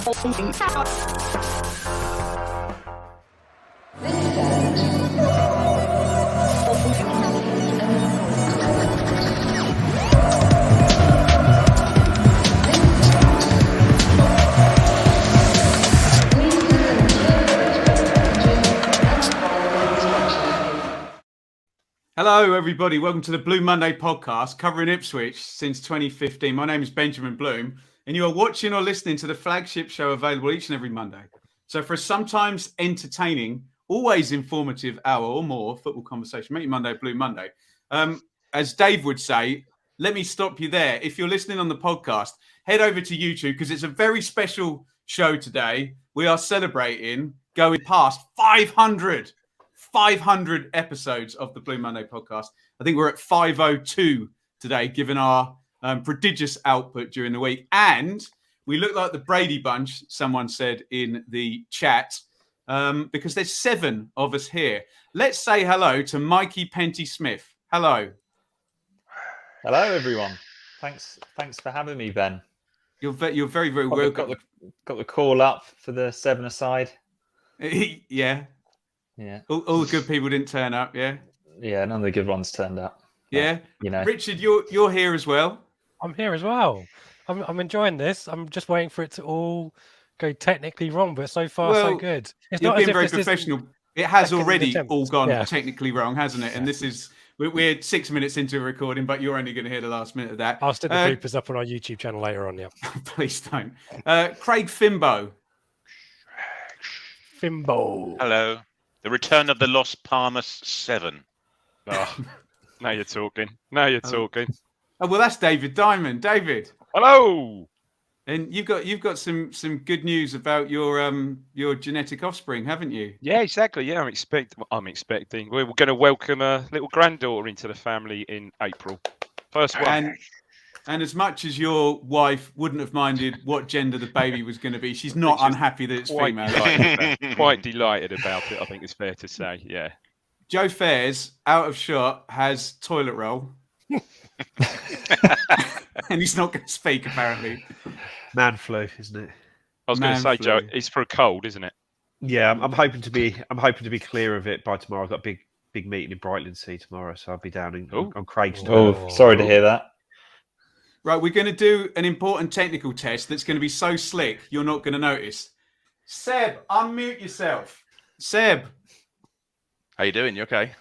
Hello, everybody. Welcome to the Blue Monday podcast covering Ipswich since 2015. My name is Benjamin Bloom, and you are watching or listening to the Flagship show available each and every Monday. So for a sometimes entertaining, always informative hour or more football conversation, make your Monday Blue Monday. As Dave would say, let me stop you there. If you're listening on the podcast, head over to YouTube because it's a very special show today. We are celebrating going past 500 episodes of the Blue Monday podcast. I think we're at 502 today, given our prodigious output during the week. And we look like the Brady Bunch, someone said in the chat, because there's 7 of us here. Let's say hello to Mikey Penty-Smith. Hello. Hello, everyone. Thanks for having me, Ben. You're very, very welcome. Got the call up for the 7-a-side. Yeah. Yeah. All the good people didn't turn up, yeah? Yeah, none of the good ones turned up. Yeah. You know. Richard, you're here as well. I'm here as well. I'm enjoying this. I'm just waiting for it to all go technically wrong, but so far so good. It's you're not being as very if professional. It has already attempt. all gone technically wrong, hasn't it? And this is we're 6 minutes into a recording, but you're only going to hear the last minute of that. I'll stick the bloopers up on our YouTube channel later on. Yeah. Please don't. Craig Fimbo. Hello. The return of the Lost Palmas 7. Oh, now you're talking. Oh well, that's David Diamond. David. Hello. And you've got some good news about your genetic offspring, haven't you? Yeah, exactly. Yeah, I'm expecting. We're going to welcome a little granddaughter into the family in April. First one. And as much as your wife wouldn't have minded what gender the baby was going to be, she's not unhappy that it's female. Quite delighted about it, I think it's fair to say, yeah. Joe Fairs, out of shot, has toilet roll. And he's not going to speak, apparently. Man flu, isn't it? I was going to say, Joe, it's for a cold, isn't it? Yeah, I'm hoping to be clear of it by tomorrow. I've got a big meeting in Brightlingsea tomorrow, so I'll be down on Craig's. Oh, sorry to hear that. Right, we're going to do an important technical test that's going to be so slick you're not going to notice. Seb, unmute yourself. Seb. How you doing? You okay?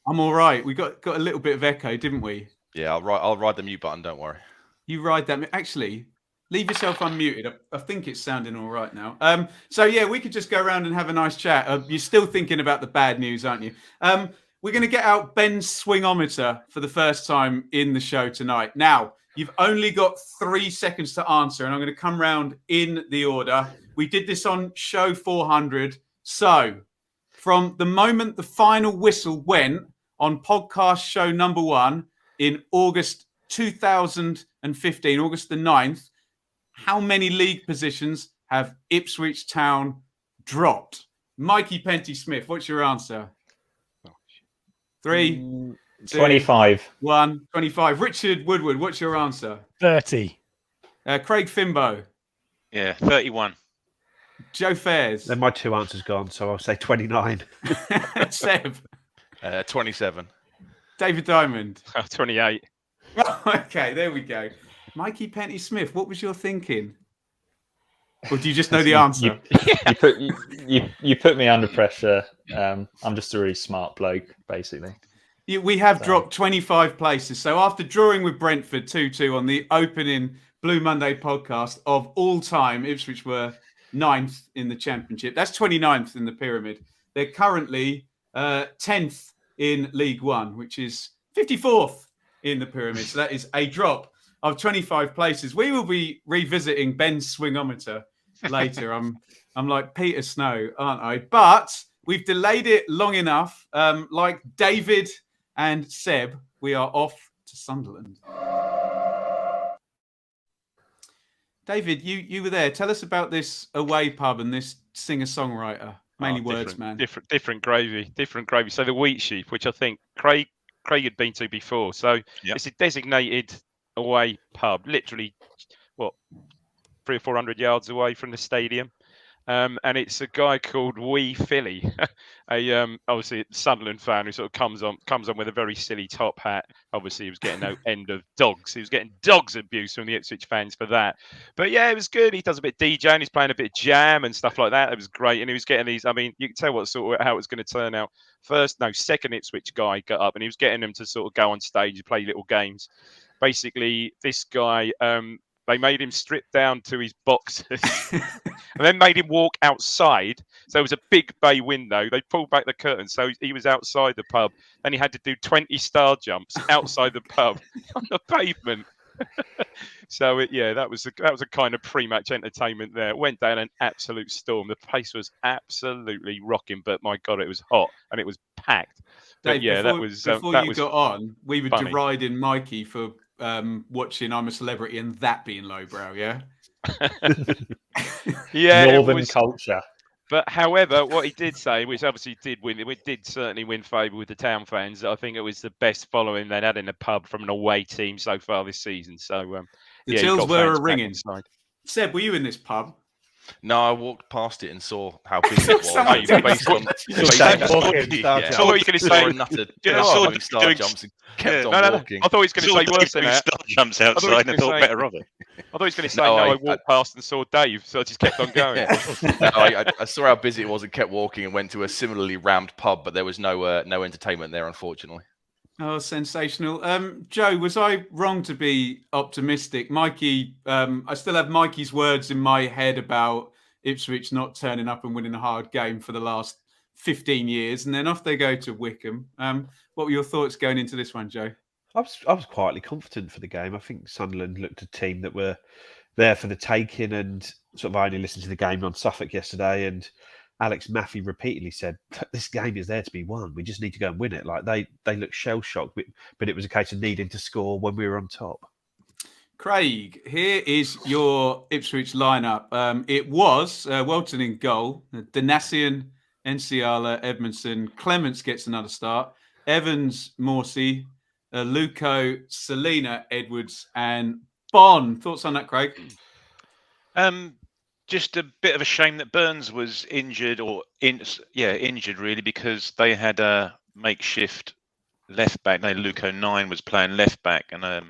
I'm all right. We got a little bit of echo, didn't we? Yeah, I'll ride the mute button. Don't worry. You ride that. Actually, leave yourself unmuted. I think it's sounding all right now. So yeah, we could just go around and have a nice chat. You're still thinking about the bad news, aren't you? We're going to get out Ben's swingometer for the first time in the show tonight. Now, you've only got 3 seconds to answer, and I'm going to come round in the order. We did this on show 400. So, from the moment the final whistle went on podcast show number 1 in August 2015, August the 9th, how many league positions have Ipswich Town dropped? Mikey Penty-Smith, what's your answer? 3, 2, 25. 1, 25. Richard Woodward, what's your answer? 30. Craig Fimbo. Yeah, 31. Joe Fairs. Then my 2 answers gone, so I'll say 29. Seb. 27. David Diamond. 28. Okay, there we go. Mikey Penty-Smith, what was your thinking? Or do you just know the answer? You put me under pressure. I'm just a really smart bloke, basically. We have dropped 25 places. So after drawing with Brentford 2-2 on the opening Blue Monday podcast of all time, Ipswich were 9th in the Championship. That's 29th in the pyramid. They're currently 10th in League One, which is 54th in the pyramid. So that is a drop of 25 places. We will be revisiting Ben's swingometer later. I'm like Peter Snow, aren't I? But we've delayed it long enough. Like David and Seb, we are off to Sunderland. David, you were there. Tell us about this away pub and this singer-songwriter. Mainly words, man. Different gravy. So the Wheat Sheep, which I think Craig had been to before. So It's a designated away pub. Literally, 300 or 400 yards away from the stadium. And it's a guy called Wee Philly, obviously a Sunderland fan who sort of comes on with a very silly top hat. Obviously, he was getting no end of dogs. He was getting dogs abuse from the Ipswich fans for that. But yeah, it was good. He does a bit of DJing. He's playing a bit of jam and stuff like that. It was great. And he was getting these. I mean, you can tell how it was going to turn out. Second Ipswich guy got up and he was getting them to sort of go on stage and play little games. Basically, this guy. They made him strip down to his boxers and then made him walk outside. So it was a big bay window. They pulled back the curtain. So he was outside the pub and he had to do 20 star jumps outside the pub on the pavement. So that was a kind of pre-match entertainment there. It went down an absolute storm. The place was absolutely rocking, but my God, it was hot and it was packed. But Dave, before you got on, we were funny. deriding Mikey for watching I'm a Celebrity and that being lowbrow, yeah? Northern culture. But however, what he did say, which obviously did win, it did certainly win favour with the town fans. I think it was the best following they'd had in the pub from an away team so far this season. So the chills were a ringing. Seb, were you in this pub? No, I walked past it and saw how busy it was. Someone Based on I thought you were going to say doing star jumps and kept on walking. I thought he was going to say worse than that. Star jumps outside and thought better of it. I thought he was going to say I walked past and saw Dave, so I just kept on going. I saw how busy it was and kept walking and went to a similarly rammed pub, but there was no entertainment there, unfortunately. Oh, sensational. Joe, was I wrong to be optimistic? Mikey, I still have Mikey's words in my head about Ipswich not turning up and winning a hard game for the last 15 years, and then off they go to Wickham. What were your thoughts going into this one, Joe? I was quietly confident for the game. I think Sunderland looked a team that were there for the taking, and sort of I only listened to the game on Suffolk yesterday, and Alex Maffey repeatedly said, this game is there to be won. We just need to go and win it. Like they look shell-shocked, but it was a case of needing to score when we were on top. Craig, here is your Ipswich lineup. It was Welton in goal, Danassian, Enciala, Edmondson, Clements gets another start, Evans, Morsey, Luco, Selena, Edwards, and Bon. Thoughts on that, Craig? Just a bit of a shame that Burns was injured, injured really, because they had a makeshift left back. Luco 9 was playing left back, and I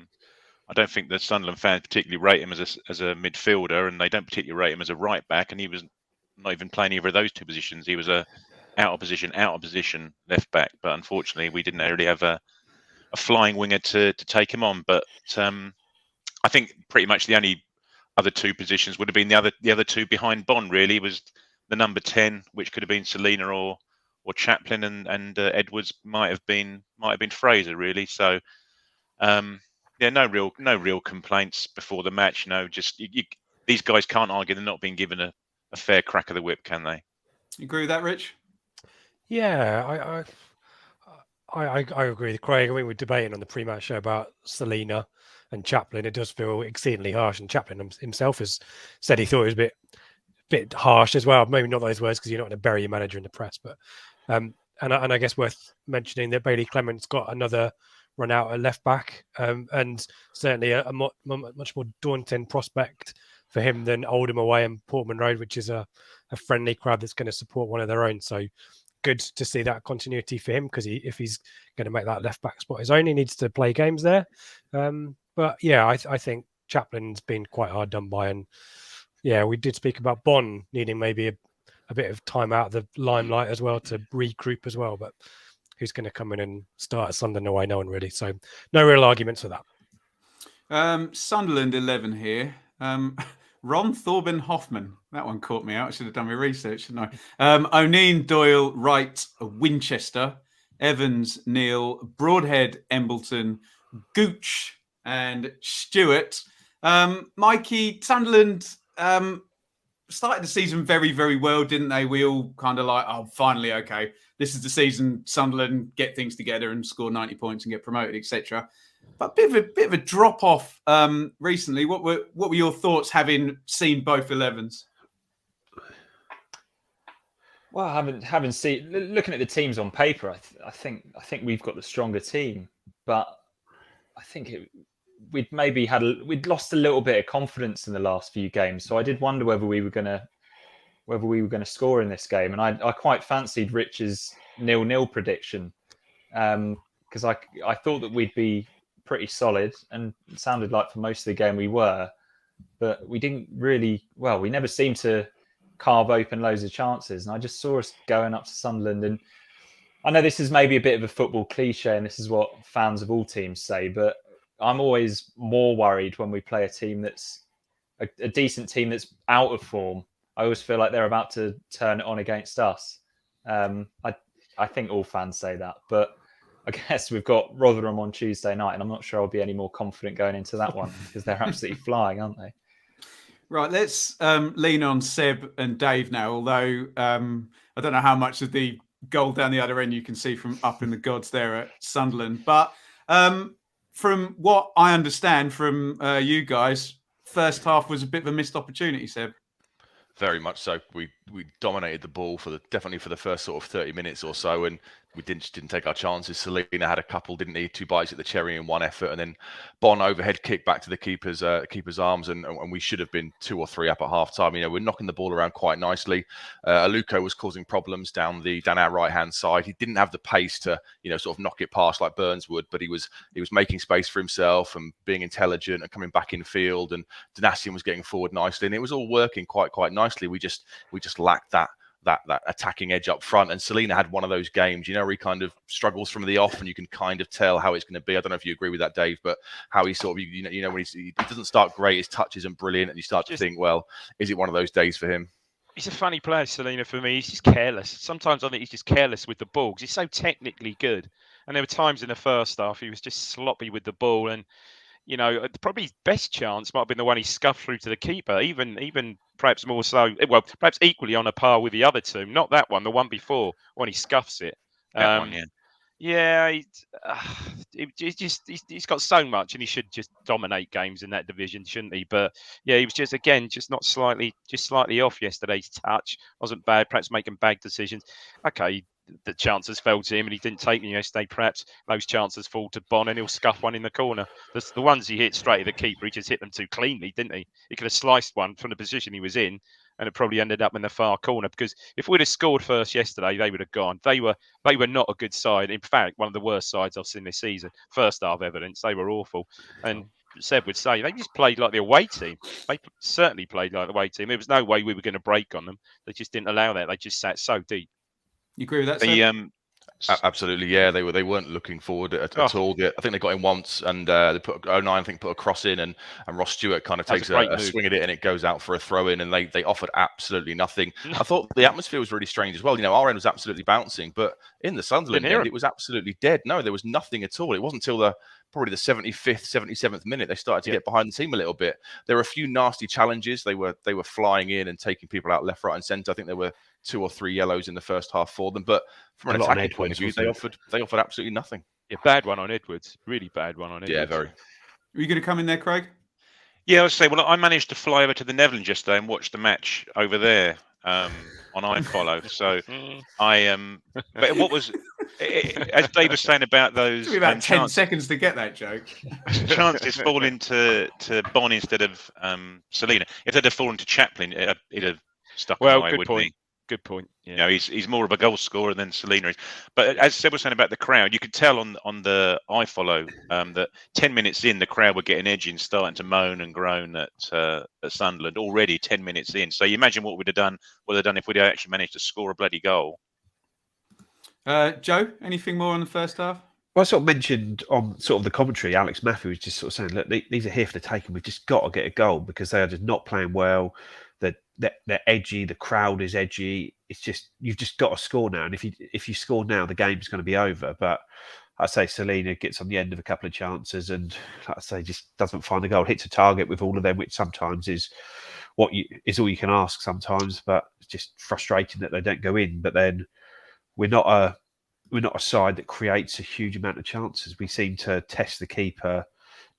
don't think the Sunderland fans particularly rate him as a midfielder, and they don't particularly rate him as a right back. And he was not even playing either of those two positions. He was a out of position left back. But unfortunately, we didn't really have a flying winger to take him on. But I think pretty much the only other two positions would have been the other two behind Bond. Really, it was the number 10, which could have been Selena or Chaplin, and Edwards might have been Fraser. Really, so no real complaints before the match. Just these guys can't argue they're not being given a fair crack of the whip, can they? You agree with that, Rich? Yeah, I agree with Craig. I mean, we're debating on the pre-match show about Selena and Chaplin. It does feel exceedingly harsh, and Chaplin himself has said he thought it was a bit harsh as well. Maybe not those words because you're not going to bury your manager in the press, but and I guess worth mentioning that Bailey Clements got another run out at left back, and certainly a much more daunting prospect for him than Oldham away and Portman Road, which is a friendly crowd that's going to support one of their own. So good to see that continuity for him, because if he's going to make that left back spot his own, he needs to play games there. But yeah, I think Chaplin's been quite hard done by, and yeah, we did speak about Bon needing maybe a bit of time out of the limelight as well to regroup as well. But who's going to come in and start at Sunderland away? No one really. So no real arguments for that. Sunderland 11 here. Ron Thorben Hoffman. That one caught me out. I should have done my research, shouldn't I? O'Neill, Doyle, Wright, Winchester, Evans, Neal, Broadhead, Embleton, Gooch, and Stewart. Mikey, Sunderland started the season very, very well, didn't they? We all kind of like, oh, finally, okay, this is the season. Sunderland get things together and score 90 points and get promoted, etc. But a bit of a drop off recently. What were your thoughts having seen both 11s? Well, having seen, looking at the teams on paper, I think we've got the stronger team, but I think we'd lost a little bit of confidence in the last few games. So I did wonder whether we were going to score in this game, and I quite fancied Rich's 0-0 prediction because I thought that we'd be pretty solid, and it sounded like for most of the game we were, but we didn't really. Well, we never seemed to carve open loads of chances, and I just saw us going up to Sunderland. And I know this is maybe a bit of a football cliche, and this is what fans of all teams say, but I'm always more worried when we play a team that's a decent team that's out of form. I always feel like they're about to turn it on against us. I think all fans say that, but I guess we've got Rotherham on Tuesday night, and I'm not sure I'll be any more confident going into that one because they're absolutely flying, aren't they? Right, let's lean on Seb and Dave now, although I don't know how much of the goal down the other end you can see from up in the gods there at Sunderland. But from what I understand from you guys, first half was a bit of a missed opportunity, Seb. Very much so. We dominated the ball definitely for the first sort of 30 minutes or so, and we didn't take our chances. Selina had a couple, didn't he? 2 bites at the cherry in one effort, and then Bon overhead kick back to the keeper's arms, and we should have been 2 or 3 up at half time. You know, we're knocking the ball around quite nicely. Aluko was causing problems down our right hand side. He didn't have the pace to sort of knock it past like Burns would, but he was making space for himself and being intelligent and coming back in field. And Danassian was getting forward nicely, and it was all working quite nicely. We just lacked that attacking edge up front, and Selina had one of those games, where he kind of struggles from the off, and you can kind of tell how it's going to be. I don't know if you agree with that, Dave, but how he sort of, when he doesn't start great, his touch isn't brilliant, and you start to think, well, is it one of those days for him? He's a funny player, Selina, for me. He's just careless. Sometimes I think he's just careless with the ball because he's so technically good. And there were times in the first half he was just sloppy with the ball, and probably his best chance might have been the one he scuffed through to the keeper, even perhaps more so, well, perhaps equally on a par with the other two. Not that one, the one before, when he scuffs it. That one, yeah. Yeah, he's got so much, and he should just dominate games in that division, shouldn't he? But yeah, he was just slightly off yesterday. His touch wasn't bad, perhaps making bad decisions. Okay, the chances fell to him, and he didn't take them yesterday. Perhaps those chances fall to Bon, and he'll scuff one in the corner. The ones he hit straight at the keeper, he just hit them too cleanly, didn't he? He could have sliced one from the position he was in, and it probably ended up in the far corner. Because if we'd have scored first yesterday, they would have gone. They were not a good side. In fact, one of the worst sides I've seen this season. First half evidence, they were awful. And Seb would say they just played like the away team. They certainly played like the away team. There was no way we were going to break on them. They just didn't allow that. They just sat so deep. You agree with that, Seb? Absolutely, yeah. They weren't looking forward at all. I think they got in once, and they put 09. I think put a cross in, and Ross Stewart kind of takes a swing at it, and it goes out for a throw in. And they offered absolutely nothing. I thought the atmosphere was really strange as well. Our end was absolutely bouncing, but in the Sunderland end, it was absolutely dead. No, there was nothing at all. It wasn't until probably the 75th, 77th minute they started to get behind the team a little bit. There were a few nasty challenges. They were flying in and taking people out left, right, and centre. I think there were 2 or 3 yellows in the first half for them, but from an attacking point of view, they offered absolutely nothing. Yeah, bad one on Edwards. Really bad one on Edwards. Yeah, very. Are you going to come in there, Craig? Yeah, I was saying. Well, I managed to fly over to the Netherlands yesterday and watch the match over there on iFollow. So but what was, as Dave was saying about those, it took me about 10 seconds to get that joke. Chances falling to Bon instead of Selina. If they'd have fallen to Chaplin, it'd have stuck. Well, good point. Good point. Yeah. He's more of a goal scorer than Selina is. But as Seb was saying about the crowd, you could tell on the iFollow that 10 minutes in, the crowd were getting edgy and starting to moan and groan at Sunderland already 10 minutes in. So you imagine what they'd have done if we'd actually managed to score a bloody goal. Joe, anything more on the first half? Well, I sort of mentioned on sort of the commentary, Alex Maffey was just sort of saying, look, these are here for the taking. We've just got to get a goal because they are just not playing well. They're edgy. The crowd is edgy. It's just you've just got to score now, and if you score now, the game's going to be over. But I say Selina gets on the end of a couple of chances, and like I say, just doesn't find the goal. Hits a target with all of them, which sometimes is all you can ask sometimes. But it's just frustrating that they don't go in. But then we're not a side that creates a huge amount of chances. We seem to test the keeper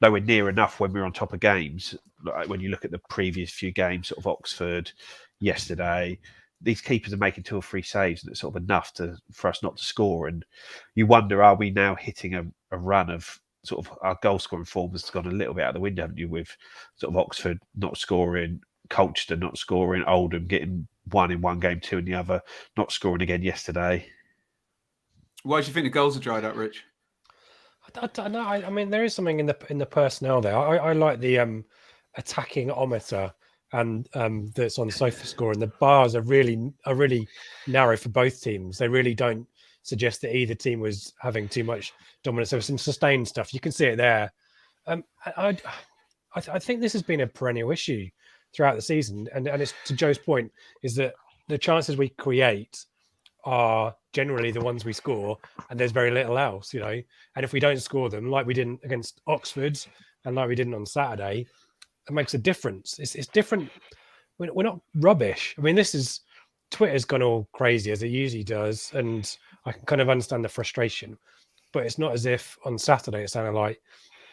nowhere near enough when we're on top of games. Like when you look at the previous few games, sort of Oxford, yesterday, these keepers are making 2 or 3 saves, and it's sort of enough for us not to score. And you wonder, are we now hitting a run of sort of our goal scoring form has gone a little bit out the window, haven't you? With sort of Oxford not scoring, Colchester not scoring, Oldham getting one in one game, two in the other, not scoring again yesterday. Why do you think the goals are dried up, Rich? I don't know. I mean, there is something in the personnel there. I like the attacking-ometer and that's on SofaScore, and the bars are really narrow for both teams. They really don't suggest that either team was having too much dominance. There was some sustained stuff. You can see it there. I think this has been a perennial issue throughout the season, and it's to Joe's point, is that the chances we create are generally the ones we score, and there's very little else, you know. And if we don't score them, like we didn't against Oxford and like we didn't on Saturday, it makes a difference. It's different. We're not rubbish. I mean, Twitter's gone all crazy as it usually does, and I can kind of understand the frustration, but it's not as if on Saturday it sounded like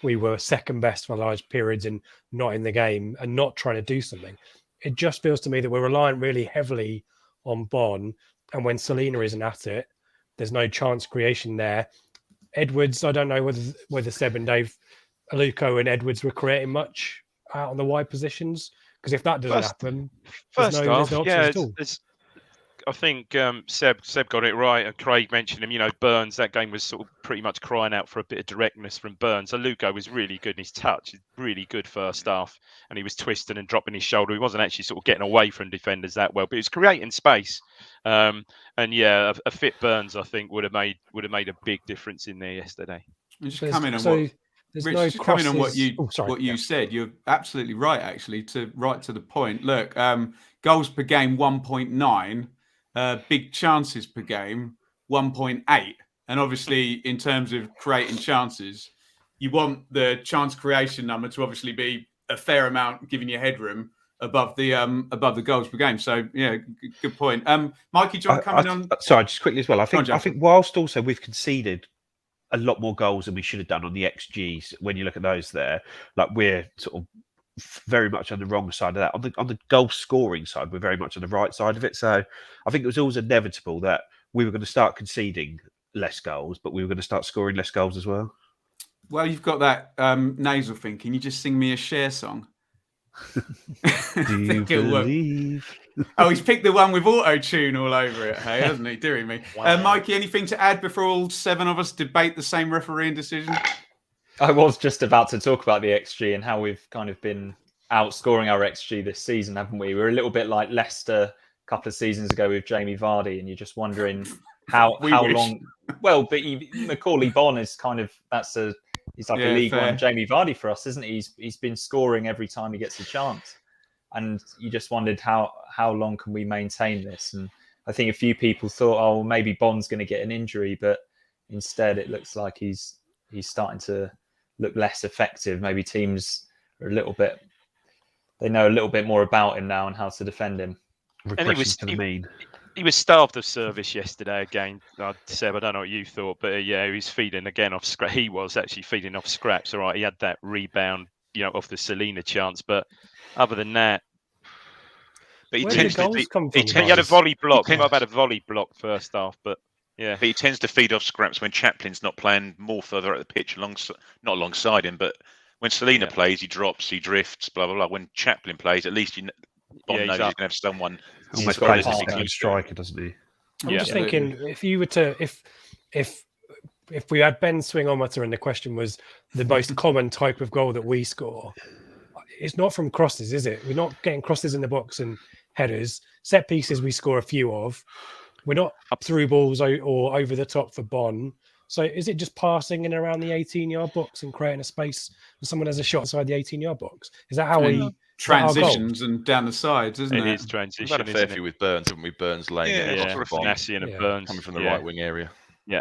we were second best for large periods and not in the game and not trying to do something. It just feels to me that we're relying really heavily on Bonn, and when Selena isn't at it, there's no chance creation there. Edwards, I don't know whether Seb and Dave, Aluko and Edwards were creating much out on the wide positions, because if that doesn't happen, there's no options at all. I think Seb got it right, and Craig mentioned him. You know, Burns, that game was sort of pretty much crying out for a bit of directness from Burns. So Luco was really good in his touch, really good first half, and he was twisting and dropping his shoulder. He wasn't actually sort of getting away from defenders that well, but he was creating space. And yeah, a fit Burns, I think, would have made a big difference in there yesterday. Just coming on what you said, you're absolutely right. Actually, right to the point. Look, goals per game 1.9. Big chances per game, 1.8. And obviously, in terms of creating chances, you want the chance creation number to obviously be a fair amount, giving you headroom above the goals per game. So, yeah, good point. Mikey, do you want to comment on? Sorry, just quickly as well. I think whilst also we've conceded a lot more goals than we should have done on the XGs, when you look at those there, like we're sort of very much on the wrong side of that. On the goal scoring side, we're very much on the right side of it. So I think it was always inevitable that we were going to start conceding less goals, but we were going to start scoring less goals as well. Well, you've got that nasal thing. Can you just sing me a Cher song? Do you believe? Oh, he's picked the one with auto-tune all over it, hey, hasn't he? Dearie me. Wow. Mikey, anything to add before all seven of us debate the same refereeing decision? I was just about to talk about the XG and how we've kind of been outscoring our XG this season, haven't we? We're a little bit like Leicester a couple of seasons ago with Jamie Vardy, and you're just wondering how long. Well, but Macaulay Bonne is kind of he's like a League One Jamie Vardy for us, isn't he? He's been scoring every time he gets a chance, and you just wondered how long can we maintain this? And I think a few people thought, oh, maybe Bond's going to get an injury, but instead it looks like he's starting to look less effective. Maybe teams are they know a little bit more about him now and how to defend him. And he was starved of service yesterday again. Seb, I don't know what you thought, but yeah, he was feeding again off scraps. He was actually feeding off scraps. All right, he had that rebound, off the Selena chance, but other than that, but he had a volley block. He might have had a volley block first half, but yeah. But he tends to feed off scraps when Chaplin's not playing more further at the pitch, not alongside him, but when Selena plays, he drops, he drifts, blah, blah, blah. When Chaplin plays, at least Bond knows he's going to have someone. Almost plays as a striker, doesn't he? I'm just thinking, if you were to, if we had Ben's swingometer and the question was the most common type of goal that we score, it's not from crosses, is it? We're not getting crosses in the box and headers. Set pieces we score a few of. We're not up through balls or over the top for Bonn. So is it just passing in around the 18-yard box and creating a space when someone has a shot inside the 18-yard box? Is that how we transitions and down the sides, isn't it? It is transition. We've had a fair few with Burns, haven't we? Burns lane, Nassi and Burns coming from the right wing area. Yeah.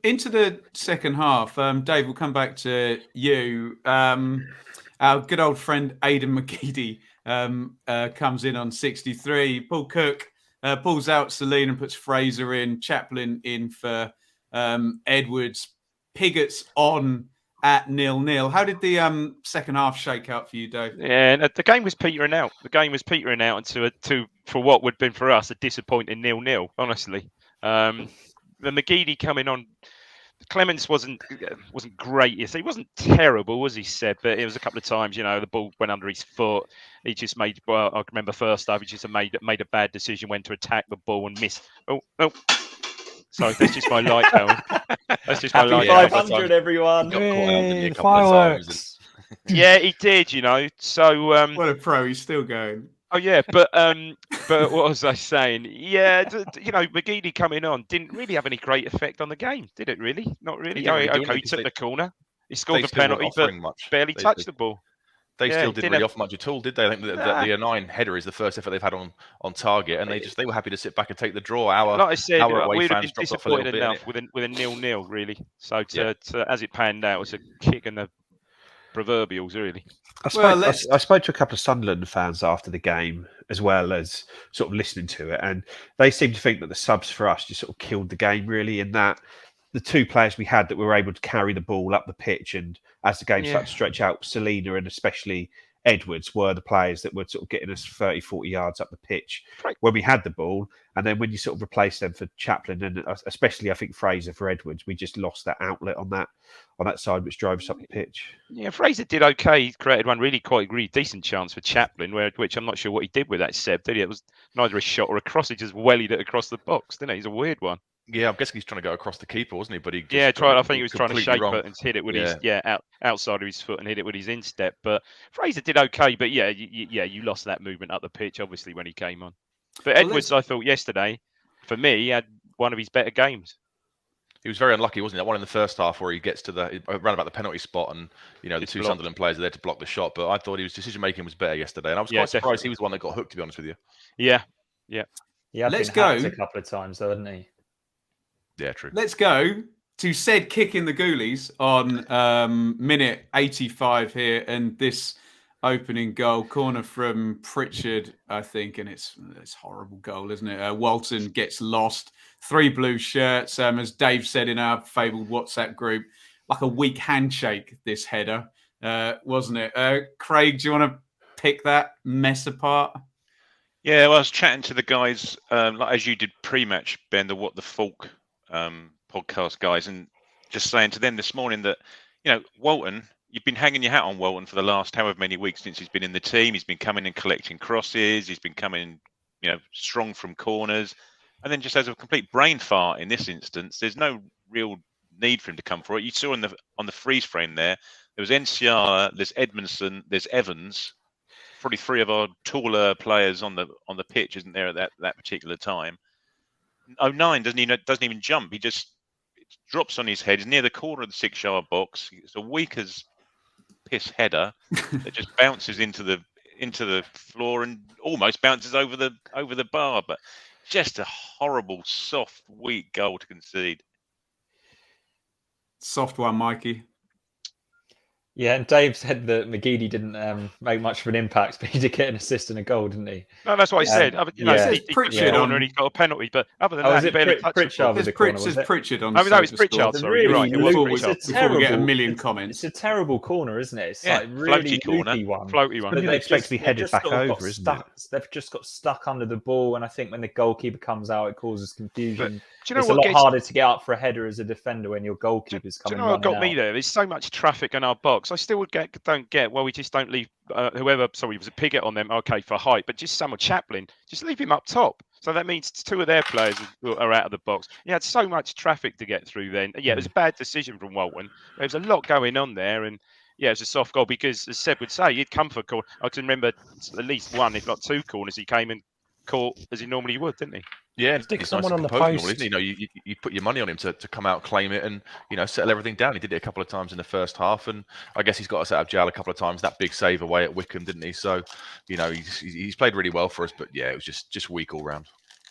Into the second half, Dave, we'll come back to you. Our good old friend Aidan McGeady comes in on 63. Paul Cook pulls out Selene and puts Fraser in. Chaplin in for Edwards. Pigot's on at 0-0. How did the second half shake out for you, Dave? Yeah, the game was petering out. To for what would have been for us a disappointing 0-0. Honestly, the McGeady coming on. Clements wasn't great. He wasn't terrible, was he, Seb? But it was a couple of times, the ball went under his foot. He just made. Well, I remember first half, he just made a bad decision when to attack the ball and miss. Oh. Sorry, that's just my light going. That's just my light. Happy 500, everyone! Got caught out, didn't he, a couple of times, Yeah, he did. So what a pro! He's still going. Oh yeah, but what was I saying? Yeah, McGeady coming on didn't really have any great effect on the game, did it? Really, not really. He didn't really do Okay, he anything, took the corner, he scored the still weren't penalty, but offering much. barely touched the ball. They Yeah, still he didn't really offer much at all, did they? I think the 9 header is the first effort they've had on target, and they were happy to sit back and take the draw. Like I said, our away we'd have fans been dropped off a little disappointed bit. enough with a 0-0, really. So as it panned out, it was a kick in the proverbials, really. I spoke to a couple of Sunderland fans after the game, as well as sort of listening to it, and they seemed to think that the subs for us just sort of killed the game, really, in that the two players we had that were able to carry the ball up the pitch, and as the game started to stretch out, Selena and especially Edwards were the players that were sort of getting us 30, 40 yards up the pitch when we had the ball. And then when you sort of replace them for Chaplin, and especially I think Fraser for Edwards, we just lost that outlet on that side, which drove us up the pitch. Yeah, Fraser did okay. He created one really decent chance for Chaplin, which I'm not sure what he did with that, Seb, did he? It was neither a shot or a cross. He just wellied it across the box, didn't he? He's a weird one. Yeah, I'm guessing he's trying to go across the keeper, wasn't he? But he I think he was trying to shape it and hit it with his outside of his foot and hit it with his instep. But Fraser did okay. But you lost that movement up the pitch, obviously, when he came on. But Edwards, I thought yesterday, for me, had one of his better games. He was very unlucky, wasn't he? That one in the first half where he gets to around about the penalty spot, and the two Sunderland players are there to block the shot. But I thought his decision making was better yesterday, and I was quite surprised he was the one that got hooked. To be honest with you. Yeah. Let's go a couple of times, though, hadn't he? Yeah, true. Let's go to said kick in the goalies on minute 85 here, and this opening goal, corner from Pritchard, I think, and it's horrible goal, isn't it? Walton gets lost, 3 blue shirts, as Dave said in our fabled WhatsApp group, like a weak handshake, this header, wasn't it? Craig, do you want to pick that mess apart? Yeah, well, I was chatting to the guys, as you did pre-match, Ben, the What the Falk podcast guys, and just saying to them this morning that, Walton, you've been hanging your hat on Walton for the last however many weeks since he's been in the team. He's been coming and collecting crosses. He's been coming, strong from corners, and then just as a complete brain fart in this instance, there's no real need for him to come for it. You saw on the freeze frame there was Enciala, there's Edmondson, there's Evans, probably 3 of our taller players on the pitch, isn't there, at that particular time. 09 doesn't even jump. He just drops on his head. He's near the corner of the 6-yard box. It's a weak as piss header that just bounces into the floor and almost bounces over the bar. But just a horrible, soft, weak goal to concede. Soft one, Mikey. Yeah, and Dave said that McGeady didn't make much of an impact, but he did get an assist and a goal, didn't he? No, that's what I said. He Pritchard on and he got a penalty, but other than that, he barely touched Pritchard with the corner, was it? Pritchard on. No, it's Pritchard. Sorry, you're right. It was Pritchard. Before we get a million comments, it's a terrible corner, isn't it? It's like really floaty one. Floaty one. But they expect to be headed back over, isn't it? They've just got stuck under the ball, and I think when the goalkeeper comes out, it causes confusion. Do you know it's a lot harder to get up for a header as a defender when your goalkeeper's coming. Do you know what got me there? There's so much traffic in our box. I still don't get. Well, we just don't leave whoever. Sorry, it was a Piggott on them. Okay, for height, but just Samuel Chaplin. Just leave him up top. So that means 2 of their players are out of the box. You had so much traffic to get through. Then, it was a bad decision from Walton. There was a lot going on there, and it was a soft goal because, as Seb would say, he'd come for a corner. I can remember at least 1, if not 2 corners. He came and caught as he normally would, didn't he? Yeah, stick someone on the post. Isn't he? You put your money on him to come out, claim it, and settle everything down. He did it a couple of times in the first half, and I guess he's got us out of jail a couple of times. That big save away at Wickham, didn't he? So, he's played really well for us, but it was just weak all round.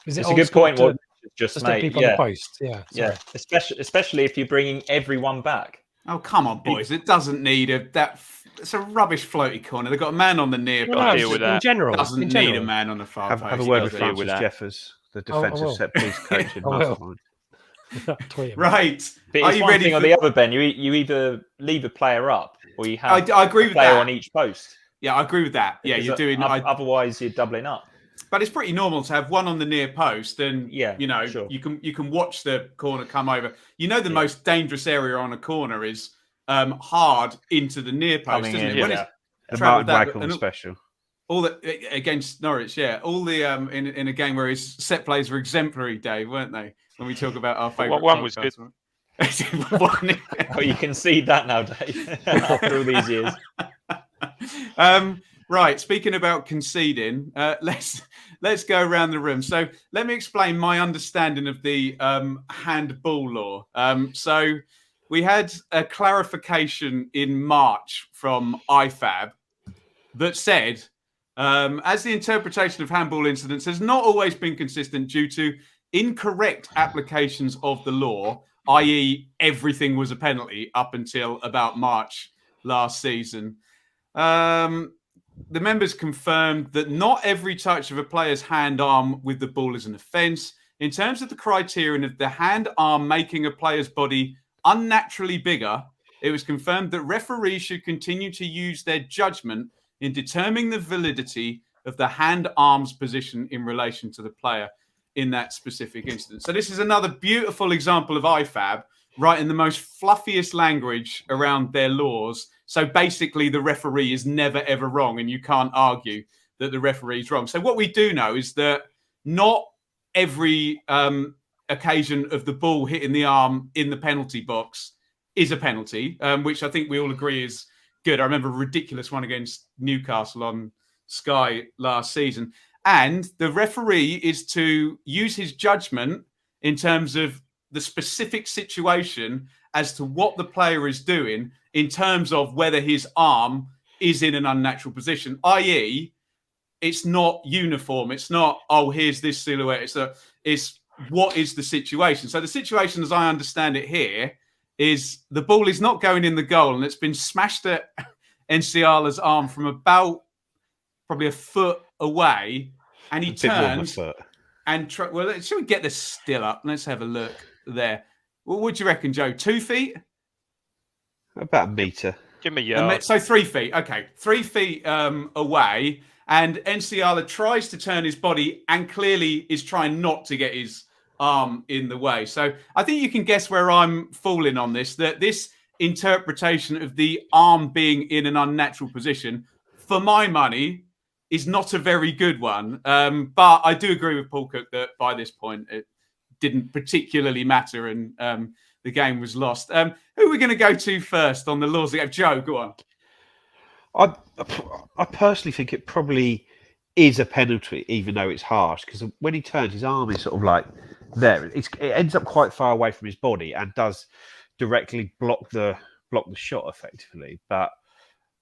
It's a good point. What just made, people on the post, yeah. Especially if you're bringing everyone back. Oh, come on, boys! It doesn't need it's a rubbish floaty corner. They've got a man on the near post. In general, doesn't need a man on the far post. Have a word with Francis Jeffers, the defensive set piece coach in Mastermind. Right. But Are you one ready thing on the other, Ben? You either leave a player up or you have I agree with a player that. on each post. Yeah, I agree with that. Yeah, Because you're doing. Otherwise, you're doubling up. But it's pretty normal to have one on the near post, and Yeah, you know, sure. you can watch the corner come over. You know, the most dangerous area on a corner is hard into the near post, Coming isn't in, it? When yeah. it's The travelled Martin that, Waghorn special. all that against Norwich, all the in a game where his set plays were exemplary, Dave, weren't they? When we talk about our favourite one was good. Oh, you can see that now, Dave, after all these years. Right. Speaking about conceding, let's go around the room. So let me explain my understanding of the handball law. So we had a clarification in March from IFAB that said, as the interpretation of handball incidents has not always been consistent due to incorrect applications of the law, i.e., everything was a penalty up until about March last season. The members confirmed that not every touch of a player's hand-arm with the ball is an offence. In terms of the criterion of the hand-arm making a player's body unnaturally bigger, it was confirmed that referees should continue to use their judgment in determining the validity of the hand-arm's position in relation to the player in that specific instance. So this is another beautiful example of IFAB writing the most fluffiest language around their laws. So basically, the referee is never, ever wrong, and you can't argue that the referee is wrong. So what we do know is that not every occasion of the ball hitting the arm in the penalty box is a penalty, which I think we all agree is good. I remember a ridiculous one against Newcastle on Sky last season. And the referee is to use his judgment in terms of the specific situation as to what the player is doing in terms of whether his arm is in an unnatural position, i.e., it's not uniform. It's not, oh, here's this silhouette. It's what is the situation. So the situation, as I understand it here, is the ball is not going in the goal, and it's been smashed at Enciala's arm from about probably a foot away, and he turns and well, should we get this still up? Let's have a look there. What would you reckon, Joe? 2 feet? About a metre. Give me a yard. So 3 feet. Okay, 3 feet away, and Enciala tries to turn his body and clearly is trying not to get his arm in the way. So I think you can guess where I'm falling on this, that this interpretation of the arm being in an unnatural position, for my money, is not a very good one. But I do agree with Paul Cook that by this point, it didn't particularly matter, and the game was lost. Who are we going to go to first on the laws? Joe, go on. I personally think it probably is a penalty, even though it's harsh, because when he turns, his arm is sort of like there. It ends up quite far away from his body and does directly block the shot effectively. But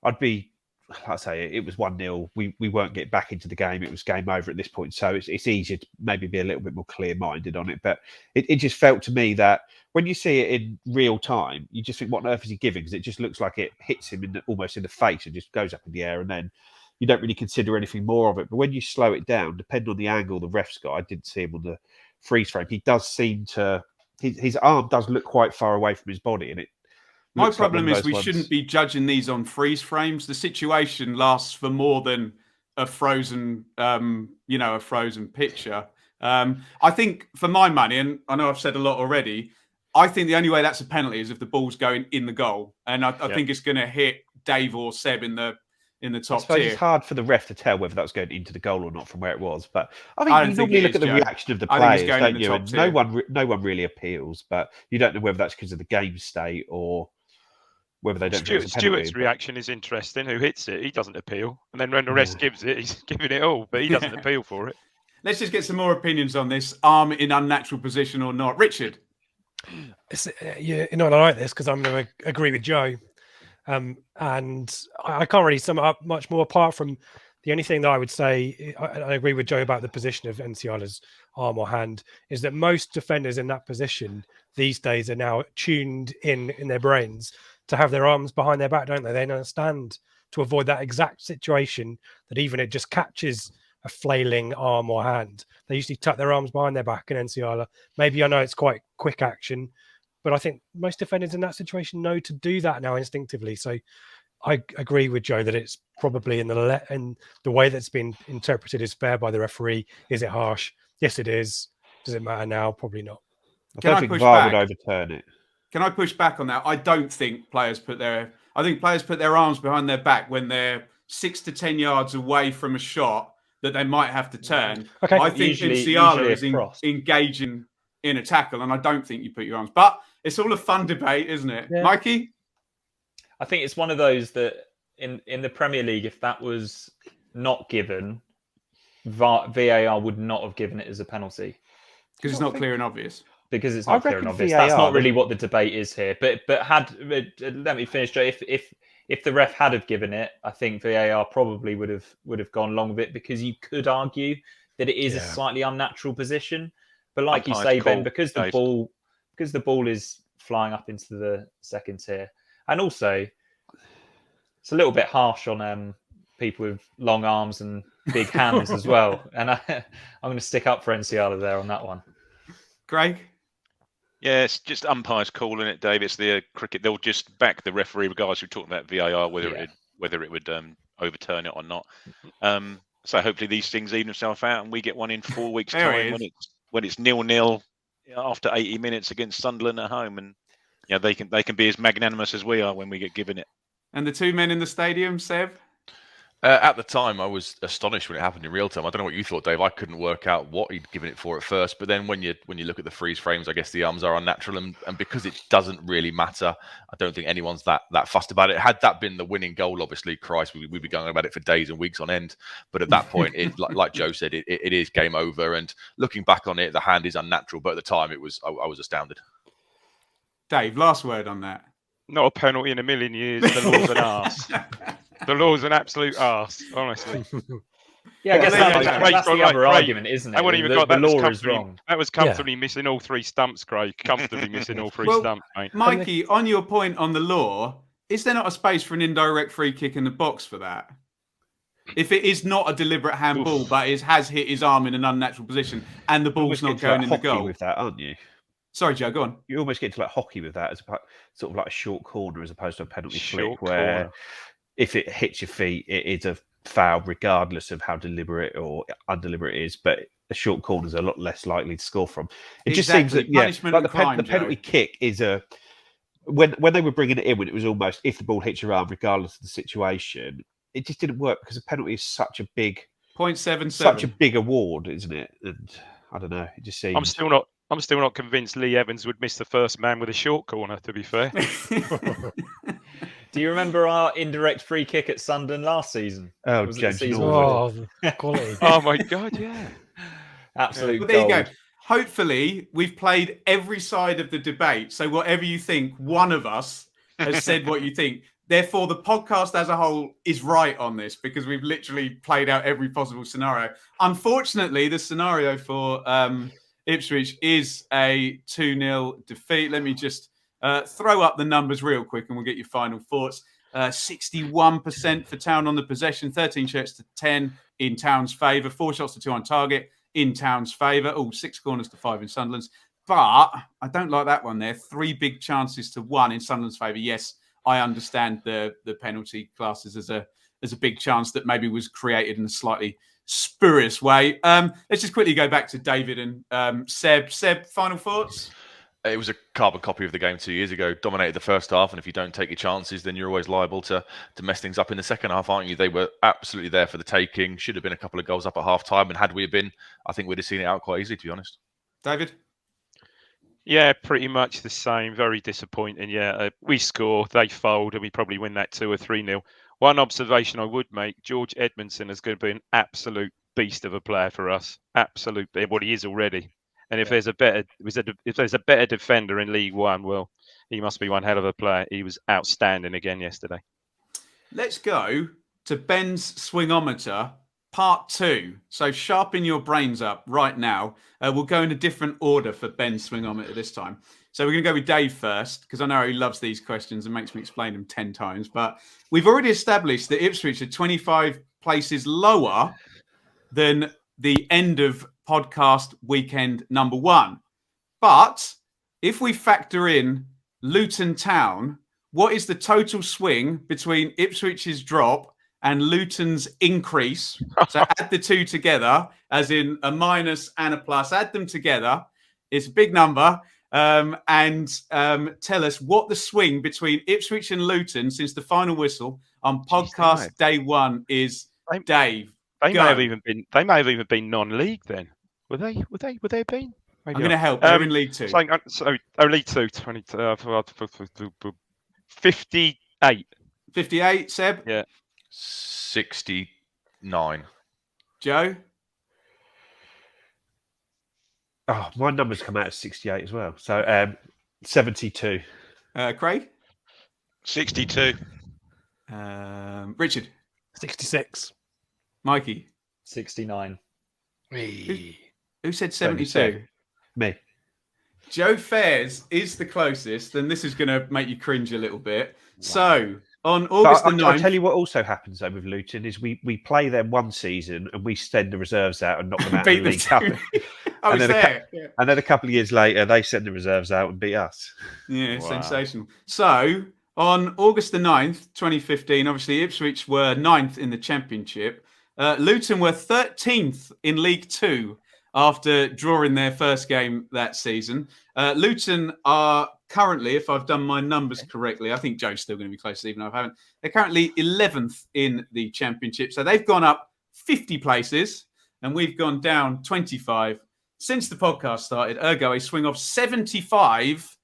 I'd be, like I say, it was 1-0. We won't get back into the game. It was game over at this point. So it's easier to maybe be a little bit more clear-minded on it. But it just felt to me that when you see it in real time, you just think, what on earth is he giving? Because it just looks like it hits him almost in the face and just goes up in the air, and then you don't really consider anything more of it. But when you slow it down, depending on the angle the ref's got, I didn't see him on the freeze frame. He does seem to, his arm does look quite far away from his body, and it. My problem is we shouldn't be judging these on freeze frames. The situation lasts for more than a frozen, a frozen picture. I think, for my money, and I know I've said a lot already, I think the only way that's a penalty is if the ball's going in the goal, and I think it's going to hit Dave or Seb in the top tier. It's hard for the ref to tell whether that was going into the goal or not from where it was. But I think you normally look at the reaction of the players, don't you? And no one really appeals, but you don't know whether that's because of the game state or whether they don't. Stewart's reaction is interesting. Who hits it? He doesn't appeal, and then when the rest gives it, he's giving it all, but he doesn't appeal for it. Let's just get some more opinions on this: arm in unnatural position or not, Richard. You're not like this because I'm going to agree with Joe, and I can't really sum it up much more apart from the only thing that I would say. I agree with Joe about the position of Enciala's arm or hand, is that most defenders in that position these days are now tuned in their brains to have their arms behind their back, don't they? They understand to avoid that exact situation that even it just catches a flailing arm or hand, they usually tuck their arms behind their back. And Enciala, maybe I know it's quite quick action, but I think most defenders in that situation know to do that now instinctively. So I agree with Joe that it's probably in the way that's been interpreted is fair by the referee. Is it harsh? Yes, it is. Does it matter now? Probably not. I Can don't I think push VAR back? would overturn it. Can I push back on that? I don't think players put their arms behind their back when they're 6 to 10 yards away from a shot that they might have to turn. Okay. I think Usually Nsiala a is cross. engaging in a tackle, and I don't think you put your arms. But it's all a fun debate, isn't it? Yeah. Mikey? I think it's one of those that in the Premier League, if that was not given, VAR would not have given it as a penalty. Because it's not clear and obvious. Because it's I not clear and reckon obvious. VAR That's not really what the debate is here. But let me finish, Joe. If the ref had have given it, I think VAR probably would have gone along with it, because you could argue that it is a slightly unnatural position. But like you say, Ben, because the ball is flying up into the second tier, and also it's a little bit harsh on people with long arms and big hands as well. And I'm going to stick up for Nsiala there on that one. Greg? Yeah, it's just umpires calling it, Dave. It's the cricket. They'll just back the referee, regardless of talking about VAR, whether it would overturn it or not. So hopefully these things even themselves out, and we get one in 4 weeks' time when it's 0-0 after 80 minutes against Sunderland at home, and they can be as magnanimous as we are when we get given it. And the two men in the stadium, Seb? At the time, I was astonished when it happened in real time. I don't know what you thought, Dave. I couldn't work out what he'd given it for at first. But then when you look at the freeze frames, I guess the arms are unnatural. And because it doesn't really matter, I don't think anyone's that fussed about it. Had that been the winning goal, obviously, Christ, we'd be going about it for days and weeks on end. But at that point, like Joe said, it is game over. And looking back on it, the hand is unnatural. But at the time, I was astounded. Dave, last word on that. Not a penalty in a million years. The law's an arse. The law's an absolute arse, honestly. Yeah, I guess that's the other argument, isn't it? I wouldn't even got the that. law is wrong. That was comfortably missing all three stumps, Craig. Comfortably missing all three stumps, mate. Mikey, on your point on the law, is there not a space for an indirect free kick in the box for that? If it is not a deliberate handball, but it has hit his arm in an unnatural position, and the ball's not going in the goal, with that, aren't you? Sorry, Joe, go on. You almost get to like hockey with that, as sort of like a short corner as opposed to a penalty flick, where if it hits your feet, it is a foul, regardless of how deliberate or undeliberate it is. But a short corner is a lot less likely to score from. It just seems that like the penalty kick is a when they were bringing it in, when it was almost if the ball hits your arm, regardless of the situation, it just didn't work because a penalty is such a big 0.77, such a big award, isn't it? And I don't know, it just seems. I'm still not convinced Lee Evans would miss the first man with a short corner, to be fair. Do you remember our indirect free kick at Sunderland last season? Oh, James Norwood. Quality. Oh, my God, yeah. Absolute there gold. you go. Hopefully, we've played every side of the debate. So whatever you think, one of us has said what you think. Therefore, the podcast as a whole is right on this because we've literally played out every possible scenario. Unfortunately, the scenario for Ipswich is a 2-0 defeat. Let me just throw up the numbers real quick and we'll get your final thoughts. 61% for Town on the possession, 13 shots to 10 in Town's favour, 4 shots to 2 on target in Town's favour. 6 corners to 5 in Sunderland's. But I don't like that one there. 3 big chances to 1 in Sunderland's favour. Yes, I understand the penalty classes as a big chance that maybe was created in a slightly spurious way. Let's just quickly go back to David and Seb. Seb, final thoughts? It was a carbon copy of the game 2 years ago. Dominated the first half, and if you don't take your chances, then you're always liable to mess things up in the second half, aren't you? They were absolutely there for the taking. Should have been a couple of goals up at half time, and had we been, I think we'd have seen it out quite easily, to be honest. David? Yeah, pretty much the same. Very disappointing. Yeah, we score, they fold, and we probably win that 2 or 3-0. One observation I would make: George Edmondson is going to be an absolute beast of a player for us. Absolute, what he is already. And if there's a better defender in League One, well, he must be one hell of a player. He was outstanding again yesterday. Let's go to Ben's swingometer, part 2. So sharpen your brains up right now. We'll go in a different order for Ben's swingometer this time. So we're going to go with Dave first, because I know he loves these questions and makes me explain them 10 times. But we've already established that Ipswich are 25 places lower than the end of podcast weekend number 1. But if we factor in Luton Town, what is the total swing between Ipswich's drop and Luton's increase? So add the two together, as in a minus and a plus. Add them together. It's a big number. And tell us what the swing between Ipswich and Luton since the final whistle on podcast day one is. Dave, they may have even been. They may have even been non-league then. Were they? Would they have been? Maybe I'm going to help. They're in League Two. So League Two, 58. 58, Seb? Yeah. 69. Joe? Oh, my numbers come out as 68 as well. So 72. Craig? 62. Richard? 66. Mikey? 69. Who said 72? Me. Joe Fairs is the closest, and this is going to make you cringe a little bit. Wow. So, on August the 9th... I'll tell you what also happens, though, with Luton, is we play them one season, and we send the reserves out and knock them out in the League Cup. And then a couple of years later, they send the reserves out and beat us. Yeah, wow. Sensational. So, on August the 9th, 2015, obviously Ipswich were 9th in the Championship. Luton were 13th in League Two after drawing their first game that season. Luton are currently, if I've done my numbers correctly, I think Joe's still going to be close, even though I haven't. They're currently 11th in the Championship. So they've gone up 50 places and we've gone down 25 since the podcast started. Ergo, a swing of 75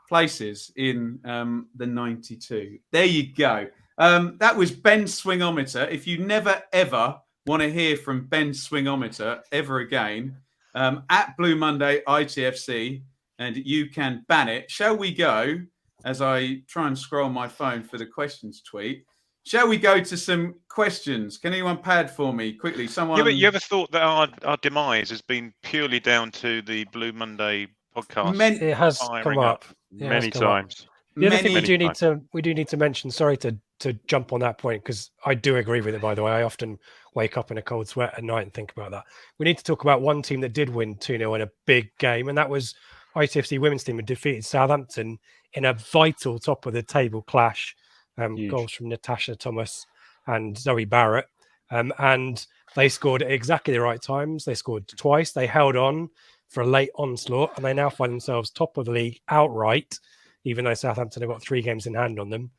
places in the 92. There you go. That was Ben's swingometer. If you never, ever want to hear from Ben's swingometer ever again, at Blue Monday ITFC, and you can ban it. Shall we go, as I try and scroll my phone for the questions tweet, shall we go to some questions? Can anyone pad for me quickly? Someone. You ever thought that our demise has been purely down to the Blue Monday podcast? It has come up many times. The other thing we do need to mention, sorry to jump on that point, because I do agree with it, by the way. I often wake up in a cold sweat at night and think about that. We need to talk about one team that did win 2-0 in a big game, and that was ITFC women's team, who defeated Southampton in a vital top-of-the-table clash. Goals from Natasha Thomas and Zoe Barrett. And they scored at exactly the right times. They scored twice. They held on for a late onslaught, and they now find themselves top of the league outright, even though Southampton have got 3 games in hand on them,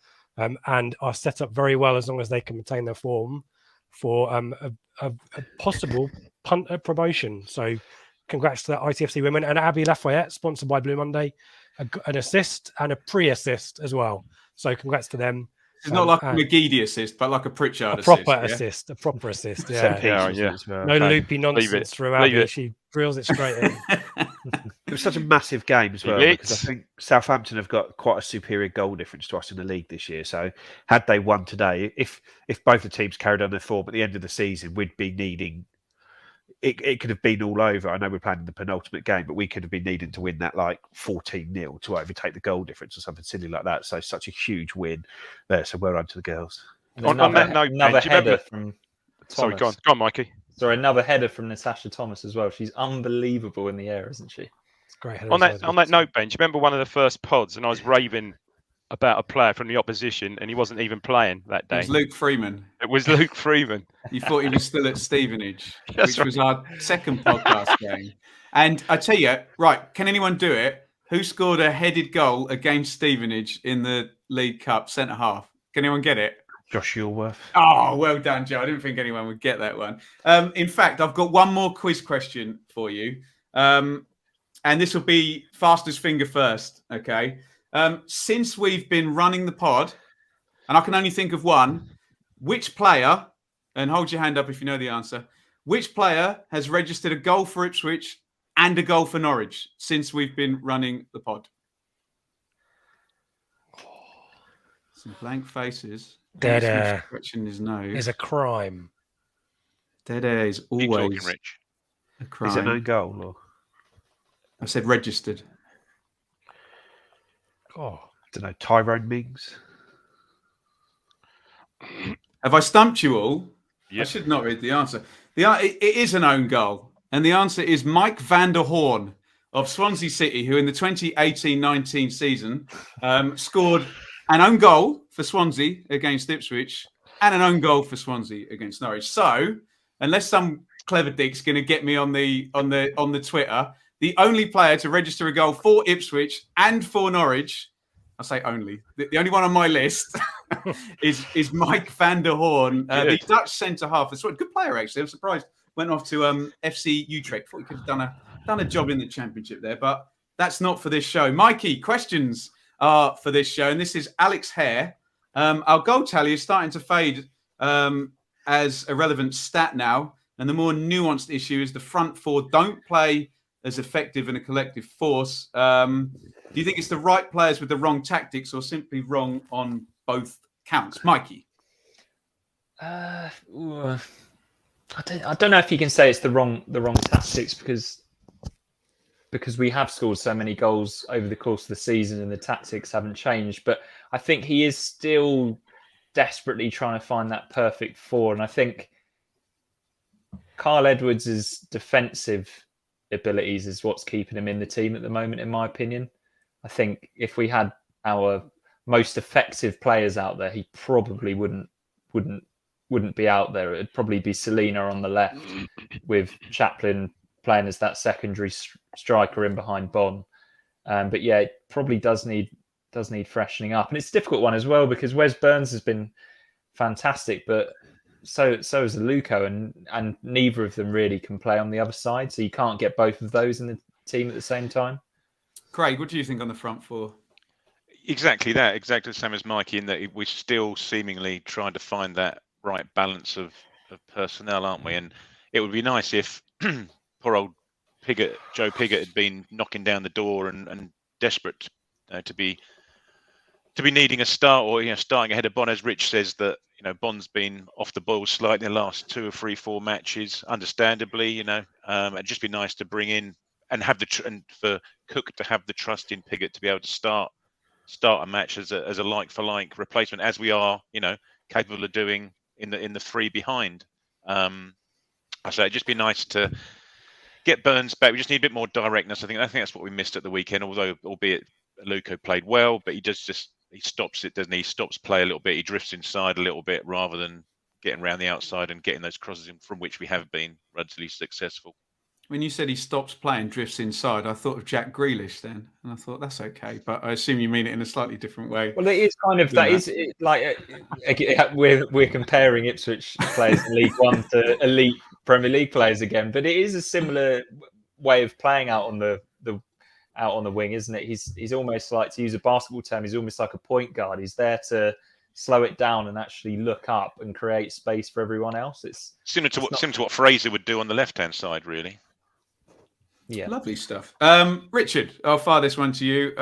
and are set up very well as long as they can maintain their form for a possible punt at promotion. So congrats to the ITFC women. And Abby Lafayette, sponsored by Blue Monday, an assist and a pre-assist as well. So congrats to them. It's not like a McGeady assist, but like a Pritchard assist. A proper assist. Yeah. No loopy nonsense through Abby. She drills it straight in. It was such a massive game as well, because I think Southampton have got quite a superior goal difference to us in the league this year. So had they won today, if both the teams carried on their form at the end of the season, we'd be needing... It could have been all over. I know we're playing the penultimate game, but we could have been needing to win that like 14-0 to overtake the goal difference or something silly like that. So such a huge win there. So well done to the girls. Another header from Thomas. Sorry, go on, Mikey. Sorry, another header from Natasha Thomas as well. She's unbelievable in the air, isn't she? It's great. On that note, Ben, do you remember one of the first pods, and I was raving about a player from the opposition, and he wasn't even playing that day? It was Luke Freeman. It was Luke Freeman. You thought he was still at Stevenage, which was our second podcast game. And I tell you, right, can anyone do it? Who scored a headed goal against Stevenage in the League Cup centre half? Can anyone get it? Josh Yulworth. Oh, well done, Joe. I didn't think anyone would get that one. In fact, I've got one more quiz question for you. And this will be fastest finger first, okay? Since we've been running the pod, and I can only think of one, which player, and hold your hand up if you know the answer, which player has registered a goal for Ipswich and a goal for Norwich since we've been running the pod? Some blank faces. Dead scratching his nose. Is a crime. Dead air is always a crime. Is it no goal? Or? I said registered. Oh, I don't know. Tyrone Mings. Have I stumped you all? Yep. I should not read the answer. It is an own goal. And the answer is Mike van der Horn of Swansea City, who in the 2018-19 season scored an own goal for Swansea against Ipswich, and an own goal for Swansea against Norwich. So, unless some clever dick's going to get me on the Twitter, the only player to register a goal for Ipswich and for Norwich, I say only, the only one on my list is Mike van der Hoorn, the Dutch centre half. It's a good player actually. I'm surprised. Went off to FC Utrecht. Thought he could have done a job in the Championship there, but that's not for this show. Mikey, questions are for this show, and this is Alex Hare. Our goal tally is starting to fade as a relevant stat now, and the more nuanced issue is the front four don't play as effective in a collective force. Do you think it's the right players with the wrong tactics, or simply wrong on both counts? Mikey? I don't know if you can say it's the wrong tactics because we have scored so many goals over the course of the season and the tactics haven't changed. But I think he is still desperately trying to find that perfect four. And I think Carl Edwards' defensive abilities is what's keeping him in the team at the moment, in my opinion. I think if we had our most effective players out there, he probably wouldn't be out there. It'd probably be Selina on the left with Chaplin playing as that secondary striker in behind Bon. But yeah, it probably does need freshening up. And it's a difficult one as well because Wes Burns has been fantastic, but so is Aluko, and neither of them really can play on the other side. So you can't get both of those in the team at the same time. Craig, what do you think on the front four? Exactly that. Exactly the same as Mikey, in that we're still seemingly trying to find that right balance of personnel, aren't we? And it would be nice if poor old Joe Pigott had been knocking down the door and desperate to be needing a start, or starting ahead of Bon. As Rich says, that Bon's been off the ball slightly in the last 2 or 3, 4 matches, understandably. It'd just be nice to bring in and have and for Cook to have the trust in Pigott to be able to start a match as a like for like replacement, as we are capable of doing in the 3 behind. I say it'd just be nice to get Burns back. We just need a bit more directness. I think that's what we missed at the weekend. Albeit Aluko played well, but he stops it, doesn't he? He stops play a little bit. He drifts inside a little bit rather than getting around the outside and getting those crosses in, from which we have been relatively successful. When you said he stops playing, drifts inside, I thought of Jack Grealish then, and I thought that's okay. But I assume you mean it in a slightly different way. Well, it is kind of that. Is like we're comparing Ipswich players in League One to elite Premier League players again, but it is a similar way of playing out on the wing, isn't it? He's almost like, to use a basketball term, he's almost like a point guard. He's there to slow it down and actually look up and create space for everyone else. It's similar to what Fraser would do on the left-hand side, really. Yeah, lovely stuff. Richard, I'll fire this one to you.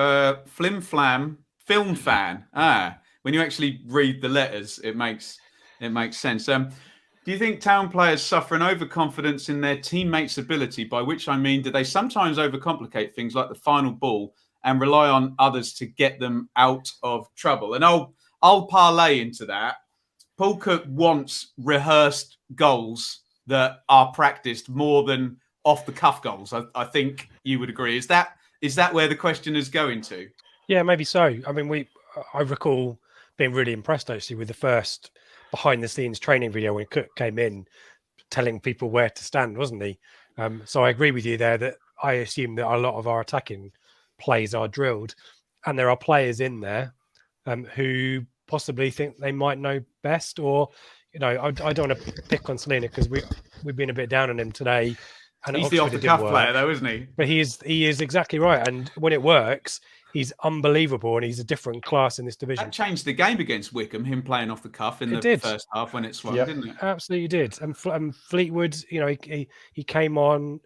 Flim Flam film fan. When you actually read the letters, it makes sense. Do you think Town players suffer an overconfidence in their teammates' ability? By which I mean, do they sometimes overcomplicate things like the final ball and rely on others to get them out of trouble? And I'll parlay into that. Paul Cook wants rehearsed goals that are practiced more than off-the-cuff goals. I think you would agree. Is that where the question is going to? Yeah, maybe so. I mean, I recall being really impressed actually with the first behind-the-scenes training video when Cook came in, telling people where to stand, wasn't he? So I agree with you there that I assume that a lot of our attacking plays are drilled, and there are players in there who possibly think they might know best, or I don't want to pick on Selina because we've been a bit down on him today. And he's the off-the-cuff player, though, isn't he? But he is exactly right. And when it works, he's unbelievable, and he's a different class in this division. That changed the game against Wickham, him playing off the cuff in the first half when it swung, didn't it? Absolutely did. And Fleetwood, he came on,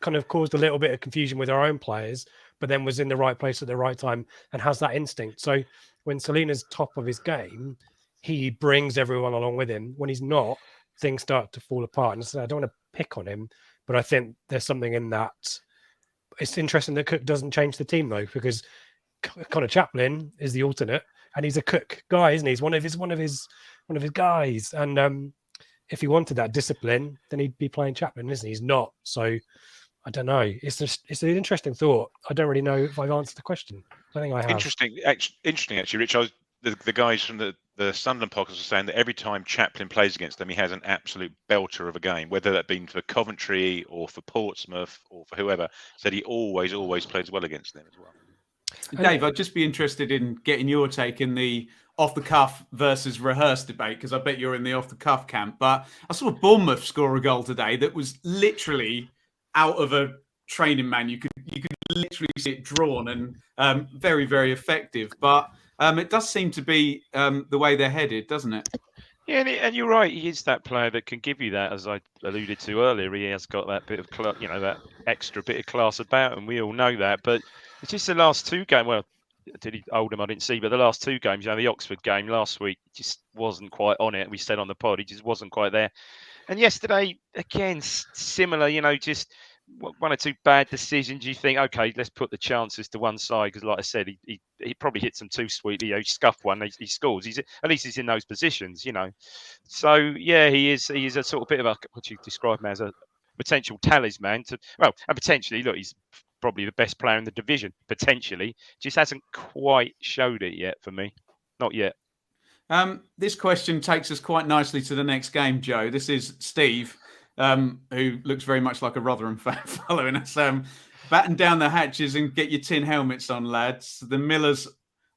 kind of caused a little bit of confusion with our own players, but then was in the right place at the right time and has that instinct. So when Selina's top of his game, he brings everyone along with him. When he's not, things start to fall apart. And so I don't want to pick on him, but I think there's something in that. It's interesting that Cook doesn't change the team though, because Connor Chaplin is the alternate, and he's a Cook guy, isn't he? He's one of his guys. And if he wanted that discipline, then he'd be playing Chaplin, isn't he? He's not. So I don't know. It's an interesting thought. I don't really know if I've answered the question. I think I have. Interesting, actually, Rich. the guys from the Sunderland podcast are saying that every time Chaplin plays against them, he has an absolute belter of a game, whether that been for Coventry or for Portsmouth or for whoever. Said he always plays well against them as well. Dave, I'd just be interested in getting your take in the off-the-cuff versus rehearsed debate, because I bet you're in the off-the-cuff camp. But I saw Bournemouth score a goal today that was literally out of a training man. You could literally see it drawn and very, very effective. But it does seem to be the way they're headed, doesn't it? Yeah, and you're right. He is that player that can give you that, as I alluded to earlier. He has got that bit of, that extra bit of class about him. We all know that. But it's just the last two games. Well, Oldham I didn't see, but the last two games, the Oxford game last week, just wasn't quite on it. We said on the pod, he just wasn't quite there. And yesterday, again, similar. Just one or two bad decisions. You think, okay, let's put the chances to one side, because, like I said, he probably hits them too sweetly. He scuffed one, he scores. At least he's in those positions, So yeah, he is a sort of bit of what you describe him as a potential talisman and potentially, look, he's probably the best player in the division. Potentially, just hasn't quite showed it yet for me. Not yet. This question takes us quite nicely to the next game, Joe. This is Steve, who looks very much like a Rotherham fan following us. Batten down the hatches and get your tin helmets on, lads. The Millers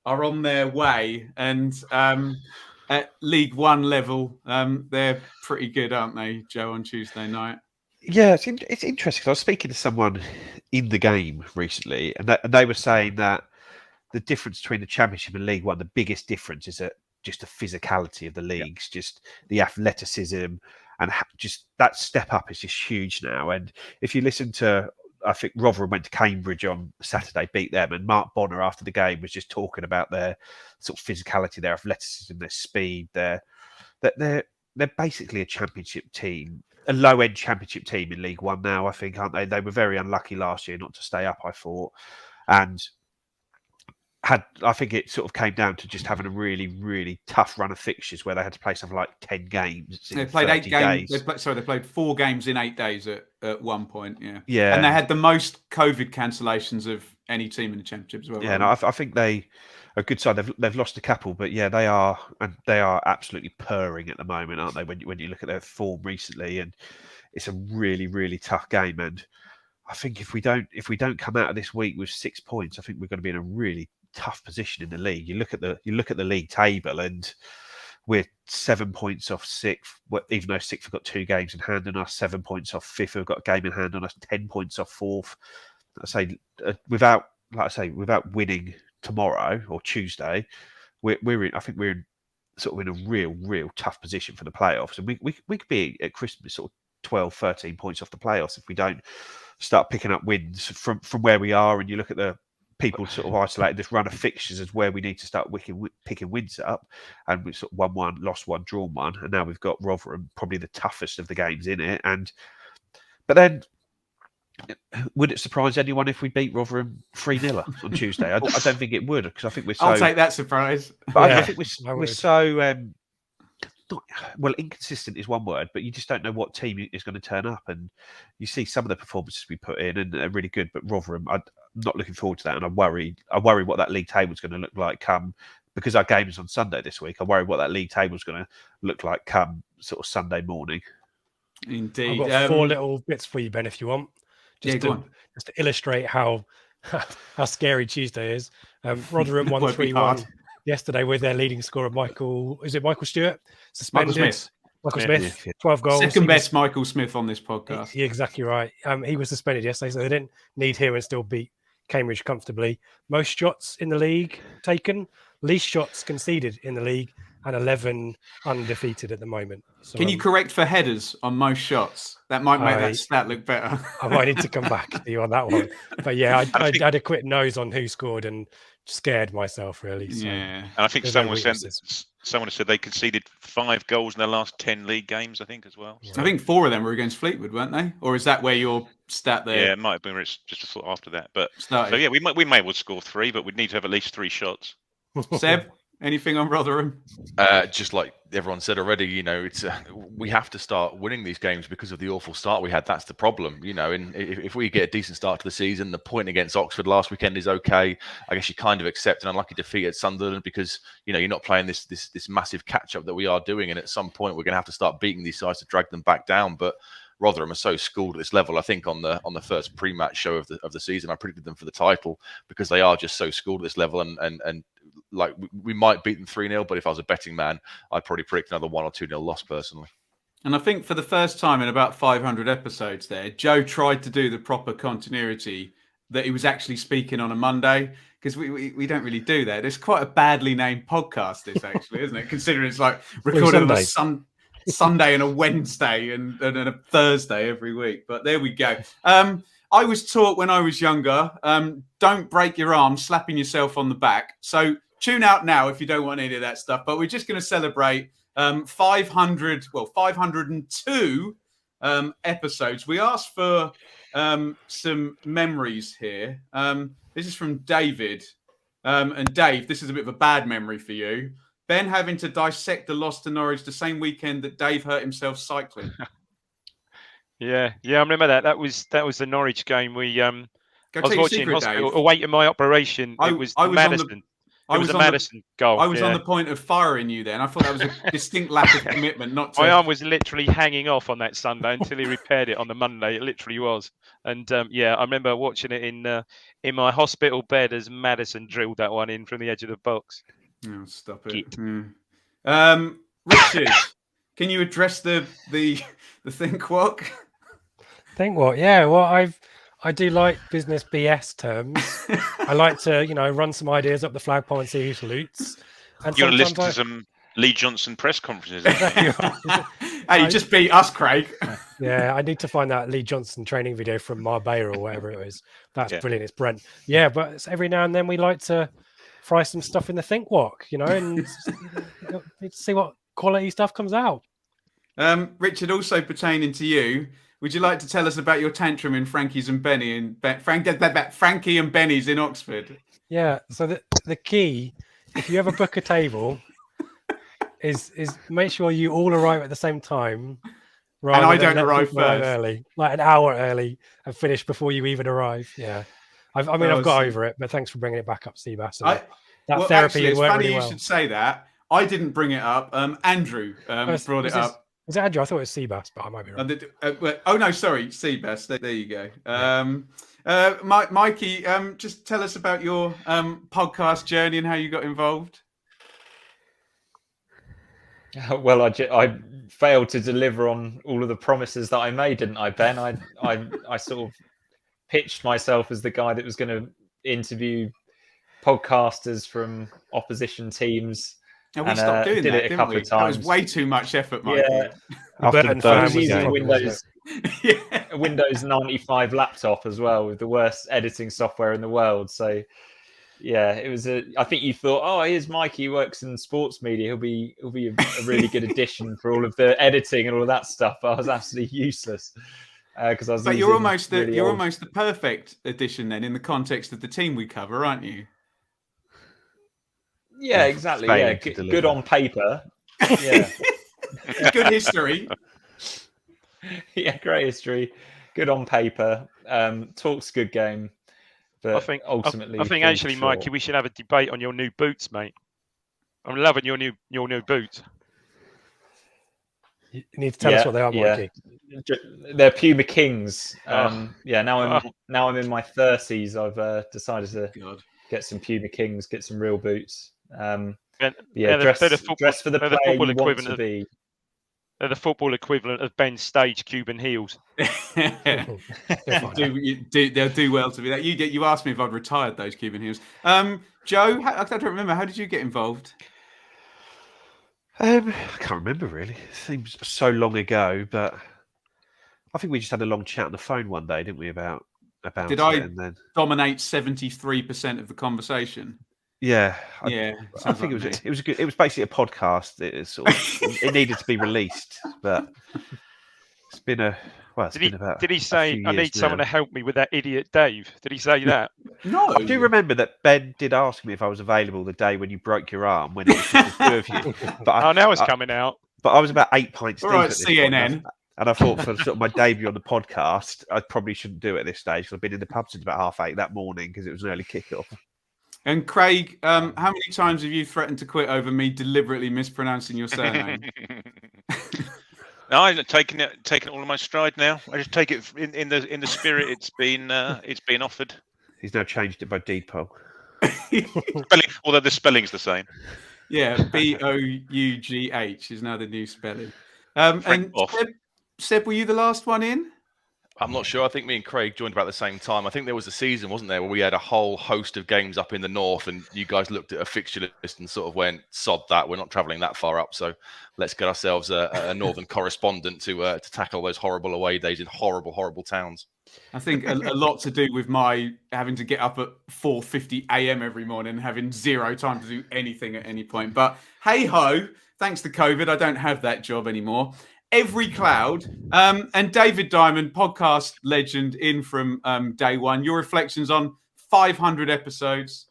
are on their way, and at League One level, they're pretty good, aren't they, Joe, on Tuesday night? Yeah, it's interesting. I was speaking to someone in the game recently, and they were saying that the difference between the Championship and League One, the biggest difference is just the physicality of the leagues, just the athleticism, and just that step up is just huge now. And if you listen to, I think Rotherham went to Cambridge on Saturday, beat them, and Mark Bonner after the game was just talking about their sort of physicality, their athleticism, their speed. They're basically a Championship team, a low-end Championship team in League One now, I think, aren't they? They were very unlucky last year not to stay up, I thought, and I think it sort of came down to just having a really, really tough run of fixtures where they had to play something like 10 games. They played 8 games. They played 4 games in 8 days at one point. Yeah. And they had the most COVID cancellations of any team in the Championship as well. Yeah, no, I think they are a good side. They've lost a couple, but yeah, they are absolutely purring at the moment, aren't they? When you look at their form recently, and it's a really, really tough game. And I think if we don't come out of this week with 6 points, I think we're going to be in a really tough position in the league. You look at the league table, and we're 7 points off 6th, even though 6th have got 2 games in hand on us. 7 points off 5th, who've got a game in hand on us. 10 points off 4th. Without winning tomorrow or Tuesday, we're in sort of in a real tough position for the playoffs, and we could be at Christmas sort of 12, 13 points off the playoffs if we don't start picking up wins from where we are. And you look at the people sort of isolated this run of fixtures as where we need to start picking wins up, and we sort of won 1, lost 1, drawn 1, and now we've got Rotherham, probably the toughest of the games in it. But then, would it surprise anyone if we beat Rotherham 3-0 on Tuesday? I don't think it would, because I think we're so... I'll take that surprise. But I think we're so... inconsistent is one word, but you just don't know what team is going to turn up. And you see some of the performances we put in, and they're really good. But Rotherham, I'm not looking forward to that, and I worry what that league table is going to look like because our game is on Sunday this week. I worry what that league table is going to look like come sort of Sunday morning. Indeed, I've got 4 little bits for you, Ben, if you want. Just to illustrate how scary Tuesday is. Rotherham won 3-1 yesterday with their leading scorer, Michael Stewart, suspended. Michael Smith, 12 goals. Second best Michael Smith on this podcast. You're exactly right. He was suspended yesterday, so they didn't need him and still beat Cambridge comfortably. Most shots in the league taken, least shots conceded in the league, and 11 undefeated at the moment. So, can you correct for headers on most shots? That might make that stat look better. I might need to come back to you on that one. But yeah, I had a quick nose on who scored and scared myself, really. So yeah, and I think someone said they conceded 5 goals in their last 10 league games, I think, as well. So. I think 4 of them were against Fleetwood, weren't they? Or is that where your stat there? Yeah, it might have been just a thought after that. But so yeah, we may well score 3, but we'd need to have at least 3 shots. Seb? Anything on Rotherham? Just like everyone said already, it's we have to start winning these games because of the awful start we had. That's the problem, and if we get a decent start to the season, the point against Oxford last weekend is okay. I guess you kind of accept an unlucky defeat at Sunderland because you're not playing this massive catch up that we are doing, and at some point we're going to have to start beating these sides to drag them back down. But Rotherham are so schooled at this level. I think on the first pre-match show of the season, I predicted them for the title because they are just so schooled at this level, and like we might beat them 3-0, but if I was a betting man, I'd probably predict another 1 or 2-0 loss personally. And I think for the first time in about 500 episodes there, Joe tried to do the proper continuity that he was actually speaking on a Monday, because we don't really do that. It's quite a badly named podcast, this actually, isn't it? Considering it's like recorded on a Sunday and a Wednesday and a Thursday every week. But there we go. I was taught when I was younger, don't break your arm slapping yourself on the back. So tune out now if you don't want any of that stuff. But we're just going to celebrate 502 episodes. We asked for some memories here. This is from David. And Dave, this is a bit of a bad memory for you. Ben having to dissect the loss to Norwich the same weekend that Dave hurt himself cycling. Yeah, I remember that. That was the Norwich game. I was watching secret, hospital, Dave. awaiting my operation. It was Madison. It was a Madison goal. I was on the point of firing you then. I thought that was a distinct lack of commitment. Not to... My arm was literally hanging off on that Sunday until he repaired it on the Monday. It literally was. And I remember watching it in my hospital bed as Madison drilled that one in from the edge of the box. Oh, stop it. Richard, can you address the think what? Think what? Yeah, well, I do like business BS terms. I like to, run some ideas up the flagpole and see who salutes. And you're listening to some Lee Johnson press conferences. Hey, you just beat us, Craig. Yeah, I need to find that Lee Johnson training video from Marbella or whatever it is. That's brilliant. It's Brent. Yeah, but every now and then we like to fry some stuff in the think walk, and see what quality stuff comes out. Richard, also pertaining to you, would you like to tell us about your tantrum in Frankie's and Benny Frankie and Benny's in Oxford? Yeah. So the key, if you ever book a table, is make sure you all arrive at the same time. And I don't arrive first. Early, like an hour early, and finish before you even arrive. Yeah. I've got over it, but thanks for bringing it back up, Seabass. Therapy actually, it's worked funny really you well. should say that. I didn't bring it up. Andrew brought it up. Was it Andrew? I thought it was Seabass, but I might be wrong. Oh no, sorry, Seabass. There you go. Mikey, just tell us about your podcast journey and how you got involved. Well, I failed to deliver on all of the promises that I made, didn't I, Ben? I sort of pitched myself as the guy that was going to interview podcasters from opposition teams. And we stopped doing did that, it a didn't couple we? of times. That was way too much effort, Mikey. Yeah. I was using a Windows, Yeah. a Windows 95 laptop as well with the worst editing software in the world. So, yeah, it was I think you thought, oh, here's Mikey, he works in sports media. He'll be a really good addition for all of the editing and all of that stuff. But I was absolutely useless because I was. But you're almost the perfect addition then in the context of the team we cover, aren't you? Yeah, exactly. Yeah, good on paper. Yeah. Good history. Yeah, great history. Good on paper. Talks good game. But I think ultimately, actually, Mikey, we should have a debate on your new boots, mate. I'm loving your new boots. You need to tell us what they are, Mikey. They're Puma Kings. Now I'm in my 30s. I've decided to get some Puma Kings, get some real boots. Dress for the player you want to be. They're the football equivalent of Ben's stage Cuban heels. They'll do well to be that. You asked me if I'd retired those Cuban heels. Joe, I don't remember. How did you get involved? I can't remember really. It seems so long ago, but I think we just had a long chat on the phone one day, didn't we? About did I dominate 73% of the conversation? Yeah, I think it was good. It was basically a podcast. It needed to be released, but it's been about. Did he say I need someone to help me with that idiot Dave? Did he say that? No. I do remember that Ben did ask me if I was available the day when you broke your arm, when it was just the two of you. But now it's coming out. But I was about 8 pints All deep right, at this CNN. point. And I thought for sort of my debut on the podcast, I probably shouldn't do it at this stage because I've been in the pub since about 8:30 that morning because it was an early kickoff. And Craig, how many times have you threatened to quit over me deliberately mispronouncing your surname? No, I'm taking it all in my stride now. I just take it in the spirit it's been offered. He's now changed it by Deedpoll. Although the spelling's the same. Yeah, Bough is now the new spelling. And Seb, were you the last one in? I'm not sure. I think me and Craig joined about the same time. I think there was a season, wasn't there, where we had a whole host of games up in the north, and you guys looked at a fixture list and sort of went, "Sod that, we're not travelling that far up, so let's get ourselves a northern correspondent to tackle those horrible away days in horrible, horrible towns." I think a lot to do with my having to get up at 4:50 a.m. every morning and having zero time to do anything at any point. But hey ho, thanks to COVID, I don't have that job anymore. Every cloud. And David Diamond, podcast legend, in from day one. Your reflections on 500 episodes.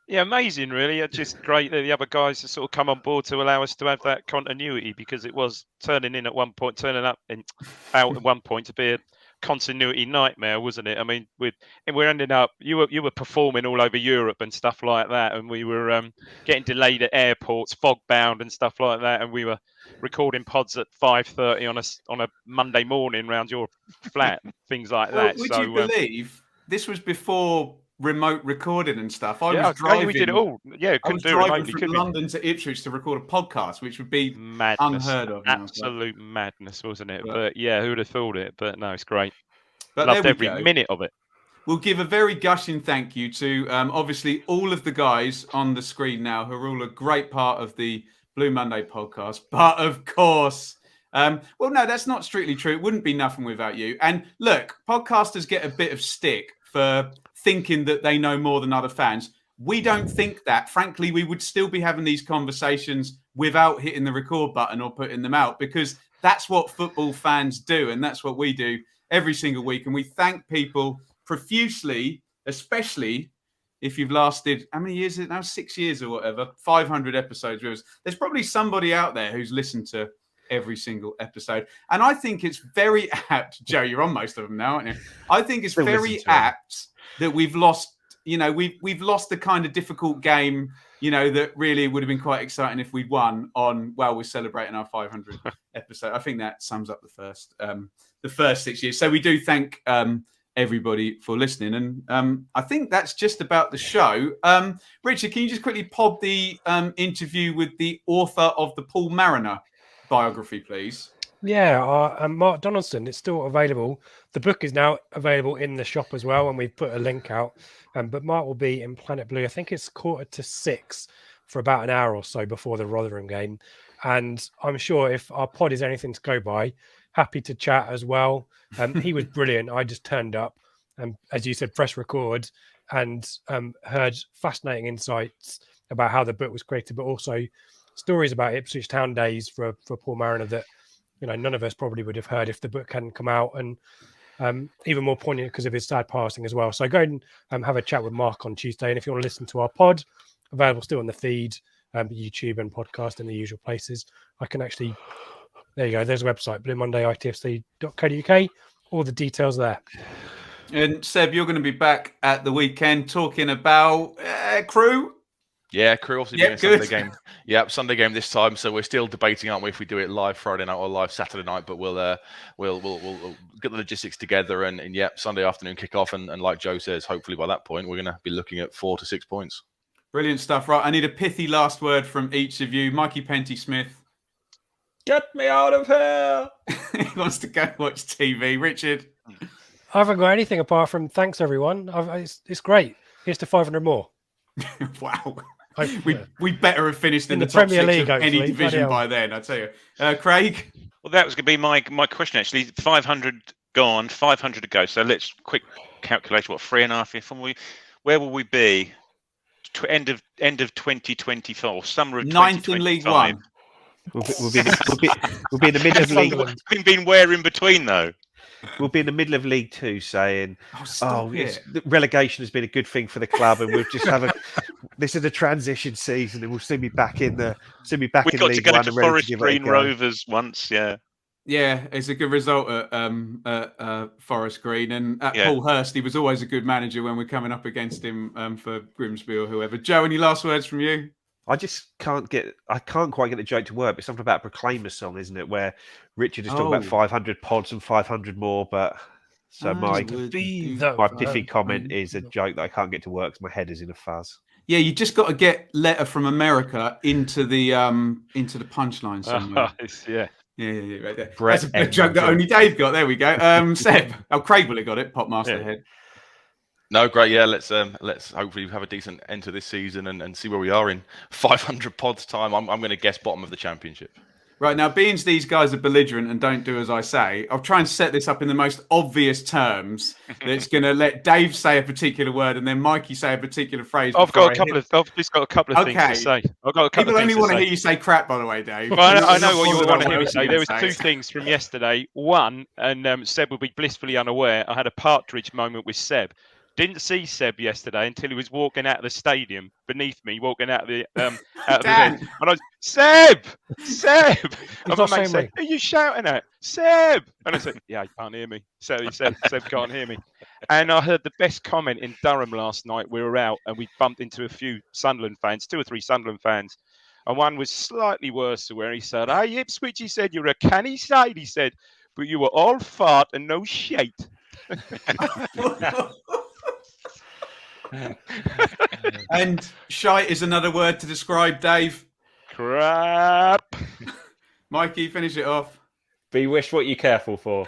Yeah, amazing, really. It's just great that the other guys have sort of come on board to allow us to have that continuity, because it was turning up and out at one point to be a continuity nightmare, wasn't it? I mean, we're ending up. You were performing all over Europe and stuff like that, and we were getting delayed at airports, fog bound and stuff like that, and we were recording pods at 5:30 on a Monday morning round your flat, things like that. Would you believe this was before remote recording and stuff? I was driving. We did it all. Yeah, I was driving from London to Ipswich to record a podcast, which would be madness, unheard of. Absolute madness, wasn't it? But yeah, who would have thought it? But no, it's great. But loved every minute of it. We'll give a very gushing thank you to obviously all of the guys on the screen now, who are all a great part of the Blue Monday podcast. But of course, well, no, that's not strictly true. It wouldn't be nothing without you. And look, podcasters get a bit of stick for thinking that they know more than other fans. We don't think that. Frankly, we would still be having these conversations without hitting the record button or putting them out, because that's what football fans do, and that's what we do every single week. And we thank people profusely, especially if you've lasted, how many years is it now? 6 years or whatever, 500 episodes with us. There's probably somebody out there who's listened to every single episode. And I think it's very apt, Joe, you're on most of them now, aren't you? I think it's very apt that we've lost, we've lost the kind of difficult game, that really would have been quite exciting if we'd won on, well, we're celebrating our 500 episode. I think that sums up the first 6 years. So we do thank everybody for listening. And I think that's just about the show. Richard, can you just quickly pod the interview with the author of the Paul Mariner biography, please? Yeah, Mark Donaldson. It's still available. The book is now available in the shop as well, and we've put a link out. But Mark will be in Planet Blue. I think it's 5:45 for about an hour or so before the Rotherham game. And I'm sure if our pod is anything to go by, happy to chat as well. He was brilliant. I just turned up, and as you said, press record, and heard fascinating insights about how the book was created, but also stories about Ipswich Town days for Paul Mariner that none of us probably would have heard if the book hadn't come out, and even more poignant because of his sad passing as well. So go and have a chat with Mark on Tuesday, and if you want to listen to our pod, available still on the feed, YouTube and podcast in the usual places. I can actually, there you go, there's a website, bluemonday.itfc.co.uk, all the details there. And Seb, you're going to be back at the weekend talking about Crew. Yeah, Crew obviously being a Sunday game. Yeah, Sunday game this time. So we're still debating, aren't we, if we do it live Friday night or live Saturday night. But we'll get the logistics together and Sunday afternoon kickoff. And like Joe says, hopefully by that point we're going to be looking at 4 to 6 points. Brilliant stuff. Right, I need a pithy last word from each of you. Mikey Penty-Smith. Get me out of here. He wants to go watch TV. Richard. I haven't got anything apart from thanks, everyone. It's great. Here's to 500 more. Wow. We better have finished in the top Premier League, of any division by then, I tell you. Craig? Well, that was going to be my question, actually. 500 gone, 500 to go. So let's quick calculation. 3.5 years from where will we be? End of 2024, summer of 9th in League One. We'll be in the middle of League One. Been where in between, though? we'll be in the middle of League Two saying, Oh, stop it. the relegation has been a good thing for the club, and we'll just have this is a transition season, and we'll see me back in We in got to League go One to and ready to Forest give it a Green go. Rovers once, yeah. Yeah, it's a good result at Forest Green, and at Yeah. Paul Hurst, he was always a good manager when we're coming up against him for Grimsby or whoever. Joe, any last words from you? I just can't quite get the joke to work. It's something about a Proclaimer song, isn't it? Where Richard is talking about 500 pods and 500 more, but so my pithy comment is a joke that I can't get to work because my head is in a fuzz. Yeah, you just got to get Letter from America into the punchline somewhere. Yeah. Yeah, right there. Brett That's a joke that only Dave got. There we go. Seb, Craig will have got it. Popmaster head. No, great. Yeah, let's hopefully have a decent end to this season and see where we are in 500 pods time. I'm going to guess bottom of the championship. Right, now, being these guys are belligerent and don't do as I say, I'll try and set this up in the most obvious terms that's going to let Dave say a particular word and then Mikey say a particular phrase. I've just got a couple of things to say. I've got a couple People of only things want to to hear you say crap, by the way, Dave. Well, I know what you want to hear me say. There was two things from yesterday. One, and Seb will be blissfully unaware, I had a partridge moment with Seb. Didn't see Seb yesterday until he was walking out of the stadium beneath me, walking out of the event. And I was, Seb! And my mate said, who are you shouting at? Seb! And I said, yeah, he can't hear me. Seb can't hear me. And I heard the best comment in Durham last night. We were out and we bumped into a few Sunderland fans, 2 or 3 Sunderland fans. And one was slightly worse, where he said, hey, Ipswich, he said, you're a canny side, he said, but you were all fart and no shite. And shite is another word to describe Dave. Crap. Mikey, finish it off. Be wish what you're careful for.